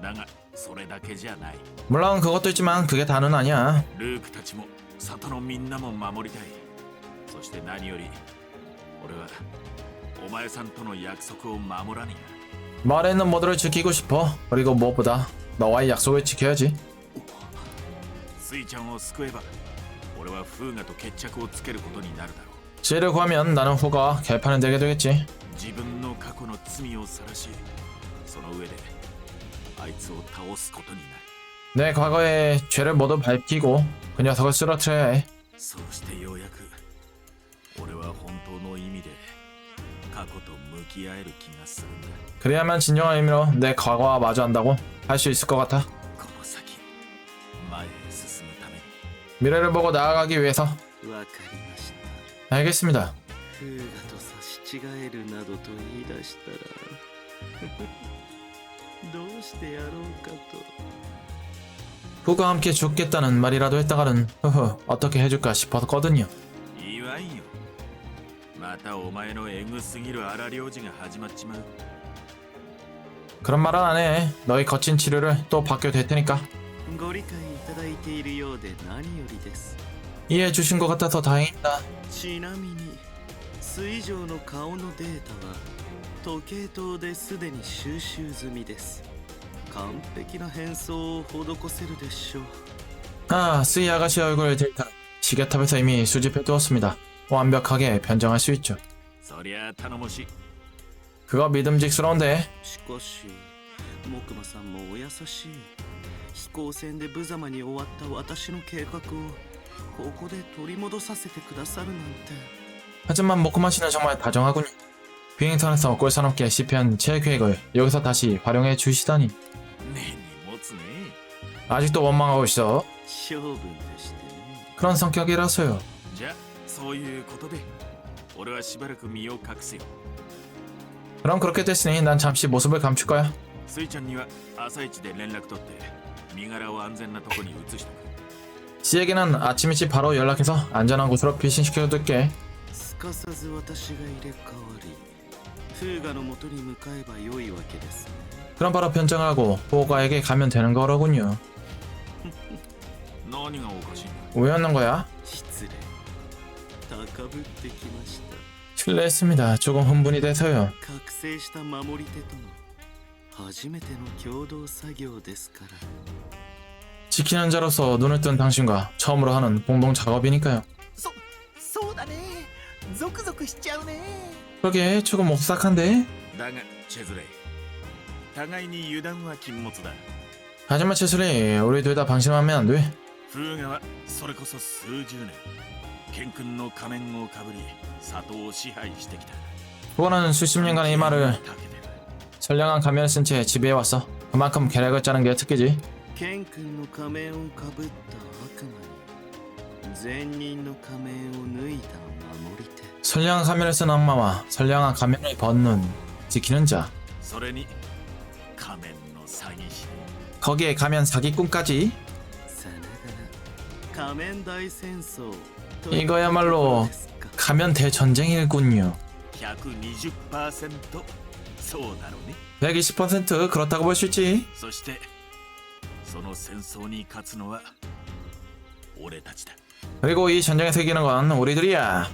だがそれだけじゃない。 물론 그것도 있지만 그게 다는 아니야. ルークたちも里のみんなも守りたい。そして何より俺はお前さんとの約束を守らねえ。 마을에 있는 모두를 지키고 싶어. 그리고 무엇보다 너와의 약속을 지켜야지. スイちゃんを救えば俺はフーガと決着をつけることになるだろう。 지혜를 구하면 나는 후가와 결판을 내게 되겠지. 自分の過去の罪を晒し、その上であいつを倒すことになる。 내 과거의 죄를 모두 밝히고 그 녀석을 쓰러뜨려야 해. そうしてようやく俺は本当の意味で過去と向き合える気がするんだ。 그래야만 진정한 의미로 내 과거와 마주한다고 할 수 있을 것 같아. この先前へ進むために。 미래를 보고 나아가기 위해서. わかりました。 알겠습니다. フーガと差し違えるなどと言い出したらどうしてやろうかと。 후가 함께 죽겠다는 말이라도 했다가는 어떻게 해줄까 싶었거든요. 言わんよ。またお前のエグすぎる荒領事が始まっちまう。 그런 말은 안 해. 너희 거친 치료를 또 받게 될 테니까. ご理解いただいているようで何よりです。 이해해 주신 것 같아서 다행이다. ちなみに水上の顔のデータは時計塔ですでに収集済みです。完璧な変装を施せるでしょう。 아, 스이 아가씨 얼굴 데이터 시계탑에서 이미 수집해 두었습니다. 완벽하게 변장할 수 있죠. そりゃ頼もしい。 그거 믿음직스러운데. しかし木馬さんもお優しい。飛行船で無様に終わった私の計画をここで取り戻させてくださるなんて。 하지만 모쿠마 씨는 정말 다정하군요. 비행선에서 꼴사납게 실패한 제 계획을 여기서 다시 활용해 주시다니. ねえに持つね。 아직도 원망하고 있어. 性分でしてね。 그런 성격이라서요. じゃあそういうことで俺はしばらく身を隠すよ。 그럼 그렇게 됐으니 난 잠시 모습을 감출 거야. スイちゃんには朝一で連絡取って身柄を安全なとこに移しておく。 씨에게는 아침 일찍 바로 연락해서 안전한 곳으로 피신시켜둘게. すかさず私が入れ替わりフーガの元に向かえば良いわけですね。 그럼 바로 변장을 하고 호가에게 가면 되는 거로군요. 何がおかしいの？ 왜였는 거야? 失礼。高ぶってきました。 실례했습니다. 조금 흥분이 돼서요. 覚醒した守り手との初めての共同作業ですから。 지키는 자로서 눈을 뜬 당신과 처음으로 하는 공동 작업이니까요. そうだね。ゾクゾクしちゃうね。 그러게 조금 오싹한데? だがチェズレイ、互いに油断は禁物だ。 하지만 채슬이 우리 둘 다 방심하면 안 돼. フーガはそれこそ数十年、ケン君の仮面をかぶり里を支配してきた。 그거는 수십 년간의 이 말을 だけで 선량한 가면을 쓴 채 지배해왔어. 그만큼 계략을 짜는 게 특기지. ケン君の仮面をかぶった悪魔に善人の仮面を脱いだ守り手。 선량한 가면을 쓴 악마와 선량한 가면을 벗는 지키는 자. それに仮面の詐欺師。 거기에 가면 사기꾼까지. さながら仮面大戦争。 이거야말로 가면 대전쟁이군요. 120%そうだろうね。 120% 그렇다고 볼 수 있지. そしてその戦争に勝つのは俺たちだ。 그리고 이 전쟁에서 이기는 건 우리들이야.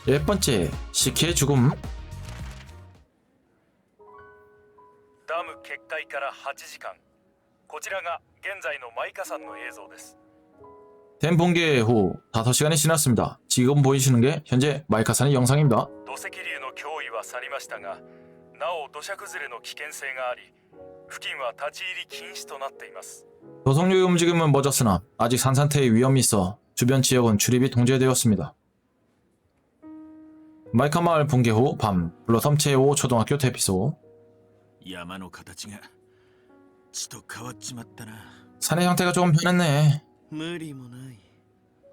열 번째, 시키의 죽음. ダム決壊から8時間。こちらが現在のマイカさんの映像です。 댐 붕괴 후 5시간이 지났습니다. 지금 보이시는 게 현재 마이카산의 영상입니다. 土石流の脅威は去りましたが、なお土砂崩れの危険性があり、付近は立ち入り禁止となっています。 도성류의 움직임은 멎었으나 아직 산사태의 위험이 있어 주변 지역은 출입이 통제되었습니다. 마이카 마을 붕괴 후 밤 블러섬 제5 초등학교 대피소. 山の形がちと変わっちまったな。 산의 형태가 조금 변했네. 無理もない。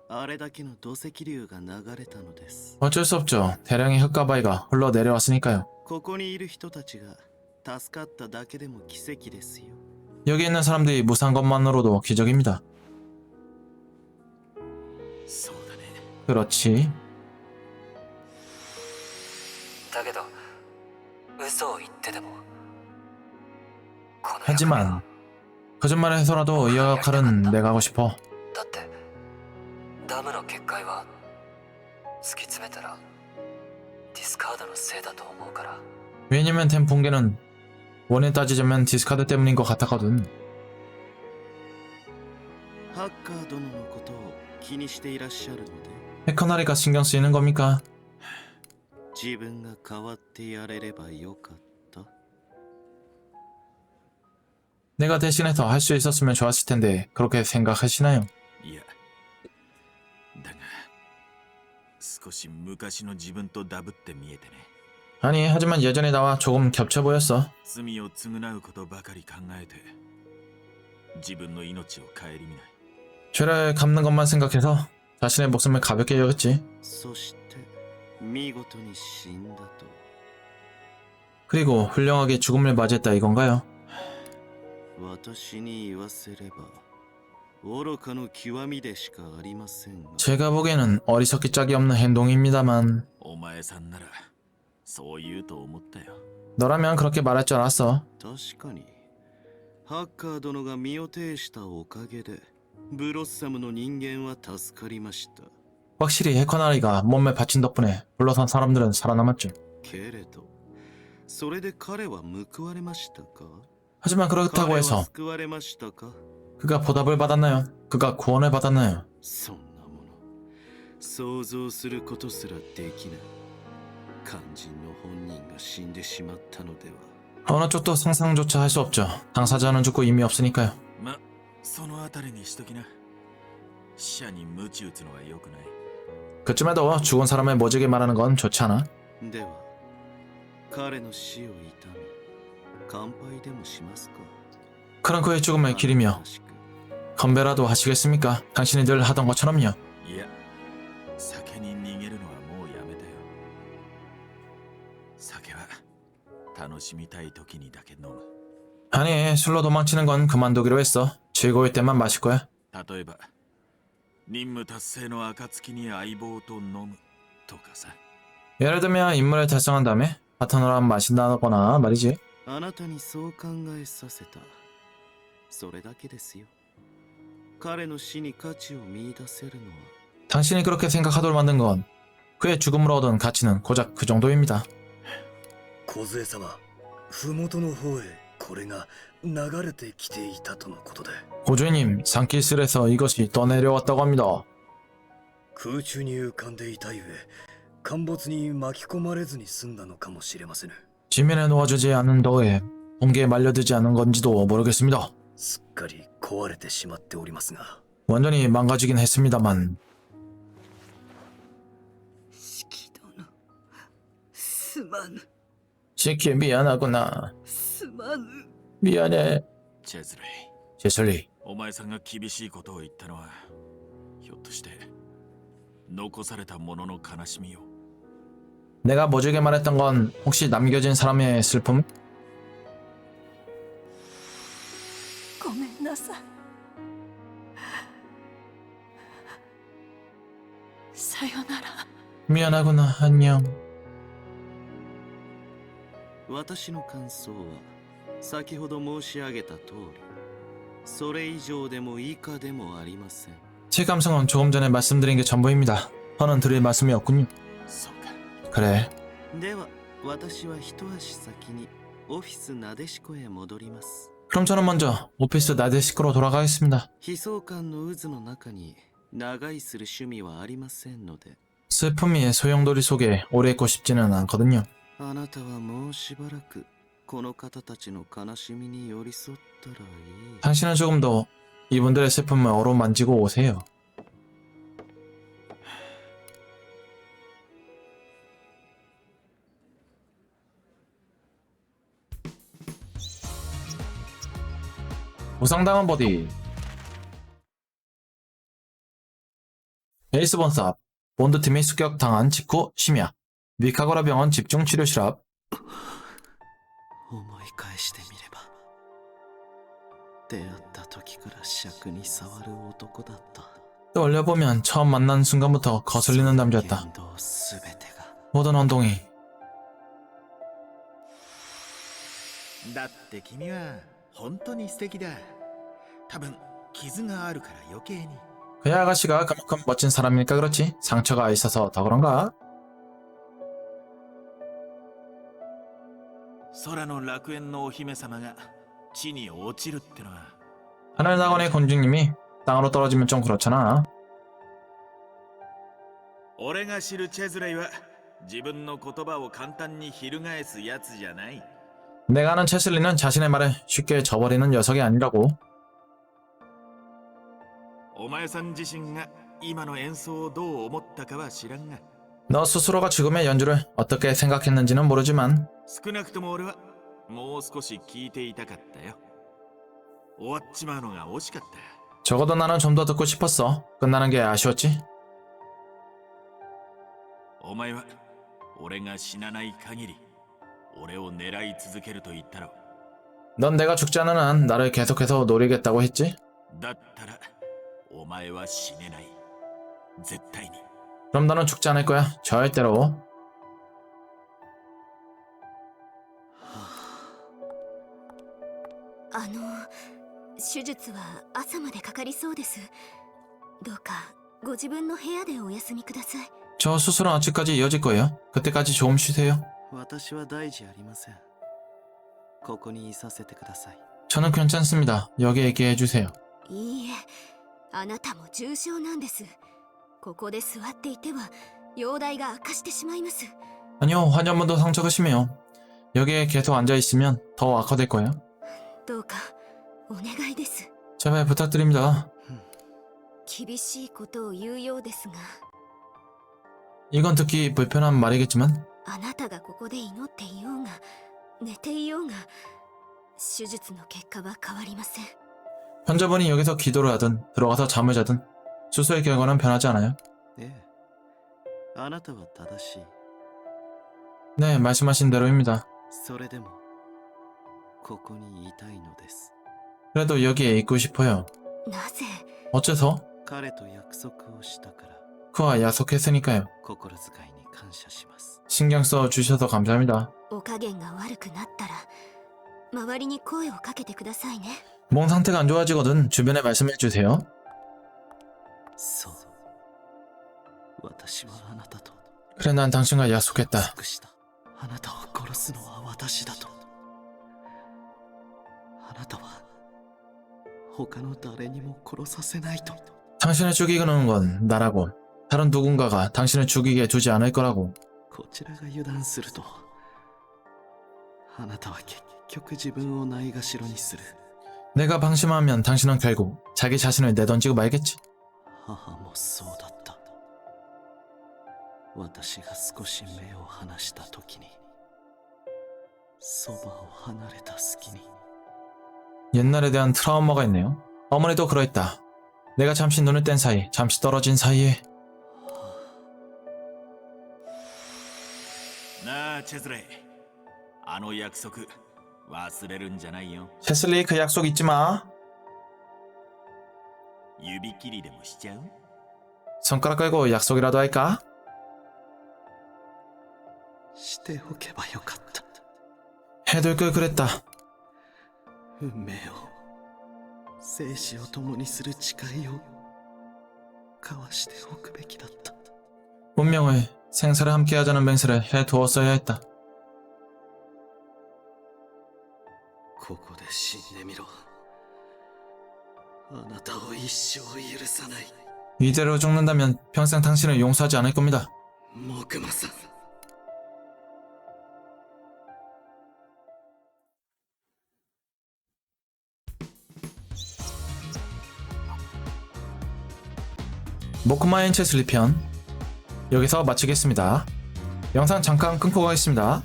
あれだけの土石流が流れたのです。 어쩔 수 없죠. 대량의 흙가바위가 흘러내려왔으니까요. ここにいる人たちが助かっただけでも奇跡ですよ。 여기 있는 사람들이 무사한 것만으로도 기적입니다. そうだね。 그렇지. だけど嘘を言ってでもこの役目は 하지만 거짓말을 해서라도 이 역할은 내가 하고 싶어. だってダムの決壊は突き詰めたらディスカードのせいだと思うから。 왜냐면 댐 붕괴는 원인 따지자면 디스카드 때문인 것 같았거든. ハッカー殿のことを気にしていらっしゃるので、 해커나리가 신경 쓰이는 겁니까? 自分が変わってやれればよかった。 내가 대신해서 할 수 있었으면 좋았을 텐데 그렇게 생각하시나요? いや、だが少し昔の自分とダブって見えてね。 아니 하지만 예전에 나와 조금 겹쳐 보였어. 罪を償うことばかり考えて自分の命を顧みない。 죄를 갚는 것만 생각해서 자신의 목숨을 가볍게 여겼지. そして見事に死んだと。 그리고 훌륭하게 죽음을 맞이했다 이건가요? 私に言わせれば愚かの極みでしかありませんが。 제가 보기에는 어리석기 짝이 없는 행동입니다만 お前さんならそう言うと思ったよ。 너라면 그렇게 말할 줄 알았어. 確かにハッカー殿が身を挺したおかげでブロッサムの人間は助かりました。 확실히 해커나리가 몸에 바친 덕분에 불러선 사람들은 살아남았죠. けれどそれで彼は報われましたか？ 하지만 그렇다고 彼は 해서 救われましたか？ 그가 보답을 받았나요? 그가 구원을 받았나요? そんなもの想像することすらできない。肝心の本人が死んでしまったのでは。 어느 쪽도 상상조차 할 수 없죠. 당사자는 죽고 이미 없으니까요. ま、そのあたりにしときな。死者に鞭打つのは良くない。 그쯤에도 죽은 사람을 모지게 말하는 건 좋지 않아? では彼の死を悼み乾杯でもしますか？ 그런 그의 죽음을 기리며 건배라도 하시겠습니까? 당신이 늘 하던 것처럼요. いや、酒に逃げるのはもうやめたよ。酒は楽しみたい時にだけ飲む。 아니 술로 도망치는 건 그만두기로 했어. 즐거울 때만 마실 거야. 例えば任務達成の暁に相棒と飲むとかさ。 예를 들면 임무를 달성한 다음에 파트너랑 마신다거나 말이지. あなたにそう考えさせた。それだけですよ。彼の死に価値を見出せるのは。 당신이 그렇게 생각하도록 만든 건 그의 죽음으로 얻은 가치는 고작 그 정도입니다. 小杖様、麓の方へこれが流れてきていたとのことで。 고주님, 산길슬에서 이것이 떠내려왔다고 합니다. 空中に浮かんでいたゆえ陥没に巻き込まれずに済んだのかもしれませぬ。 지면에 놓아주지 않은 덕에 공기에 말려들지 않은 건지도 모르겠습니다. すっかり壊れてしまっておりますが 완전히 망가지긴 했습니다만 四季殿すまぬ 시키에 미안하구나. すまぬ 미안해. チェズレイ、 제설리. お前さんが厳しいことを言ったのはひょっとして残された者の悲しみを 내가 모질게 말했던 건 혹시 남겨진 사람의 슬픔? ごめんなさい。さよなら。 미안하구나. 안녕. 私の感想は先ほど申し上げた通り、それ以上でも以下でもありません。 제 감성은 조금 전에 말씀드린 게 전부입니다. 더는 드릴 말씀이 없군요. そうか。 그래. では私は一足先にオフィスなでしこへ戻ります。 그럼 저는 먼저 오피스 나데시코로 돌아가겠습니다. 悲壮感の渦の中に長居する趣味はありませんので、 슬픔이 소용돌이 속에 오래 있고 싶지는 않거든요. あなたはもうしばらくこの方たちの悲しみに寄り添ったらいい。 당신은 조금 더 이분들의 슬픔을 어루만지고 오세요. 부상당한 보디. 에이스 본사 본드팀이 습격당한 직후 심야 미카고라 병원 집중치료실 앞. 思い返してみれば出会った時から尺に触る男だった。 떠올려보면 처음 만난 순간부터 거슬리는 남자였다. 言動すべてが 모든 언동이 だって君は本当に素敵だ。多分傷があるから余計に。 그 아가씨가 그만큼 멋진 사람이니까 그렇지 상처가 있어서 더 그런가? 空の楽園のお姫様が地に落ちるってのは 하늘낙원의 공주님이 땅으로 떨어지면 좀 그렇잖아. 俺が知るチェズレイは自分の言葉を簡単に翻すやつじゃない。 내가 아는 체슬리는 자신의 말을 쉽게 저버리는 녀석이 아니라고. お前さん自身が今の演奏をどう思ったかは知らんが、 너 스스로가 지금의 연주를 어떻게 생각했는지는 모르지만 少なくとも俺はもう少し聞いていたかったよ。終わっちまうのが惜しかった。 적어도 나는 좀 더 듣고 싶었어. 끝나는 게 아쉬웠지. お前は俺が死なない限り俺を狙い続けると言ったろ。 넌 내가 죽지 않은 한 나를 계속해서 노리겠다고 했지? だったらお前は死ねない。絶対に。 그럼 너는 죽지 않을 거야. 절대로. 手術は朝までかかりそうです。どうかご自分の部屋でお休みください。 저 수술은 아직까지 이어질 거예요. 그때까지 조금 쉬세요. 私は大事ありません。ここにいさせてください。 저는 괜찮습니다. 여기에 있게 해주세요. いいえ、あなたも重症なんです。ここで座っていては容体が悪化してしまいます。 아니요, 환자분도 상처가 심해요. 여기에 계속 앉아있으면 더 악화될 거예요. どうかお願いです。 제발 부탁드립니다. 厳しいことを言うようですが、 이건 듣기 불편한 말이겠지만 あなたがここで祈っていようが寝ていようが手術の結果は変わりません。 환자분이 여기서 기도를 하든 들어가서 잠을 자든 수술의 결과는 변하지 않아요. ええ、あなたは正しい。 네, 말씀하신 대로입니다. それでもここにいたいのです。 그래도 여기에 있고 싶어요. なぜ 어째서? 彼と約束をしたから。 그와 약속했으니까요. 心遣いに感謝します。 신경 써 주셔서 감사합니다. お加減が悪くなったら周りに声をかけてくださいね。 몸 상태가 안 좋아지거든 주변에 말씀해 주세요. そう。私はあなたと 그래, 난 당신과 약속했다. 約束した。あなたを殺すのは私だと。あなたは他の誰にも殺させないと。 당신을 죽이는 건 나라고. 다른 누군가가 당신을 죽이게 두지 않을 거라고. こちらが油断するとあなたは局自分をないがしろにする。 내가 방심하면 당신은 결국 자기 자신을 내던지고 말겠지. 母もそうだった。私が少し目を離した時に、そばを離れた隙に。 옛날에 대한 트라우마가 있네요. 어머니도 그러했다. 내가 잠시 눈을 뗀 사이, 잠시 떨어진 사이에. なあチェズレイ、あの約束忘れるんじゃないよ。 체슬리 그 약속 잊지 마. 指切りでもしちゃう？ 손가락 걸고 약속이라도 할까? しておけばよかった。 해둘 걸 그랬다. 運命を、生死を共にする誓いを交わしておくべきだった。 운명을, 생사를 함께하자는 맹세를 해두었어야 했다. ここで死んでみろ。あなたを一生許さない。 이대로 죽는다면 평생 당신을 용서하지 않을 겁니다. 木馬さん。 모쿠마인 체슬리 편 여기서 마치겠습니다. 영상 잠깐 끊고 가겠습니다.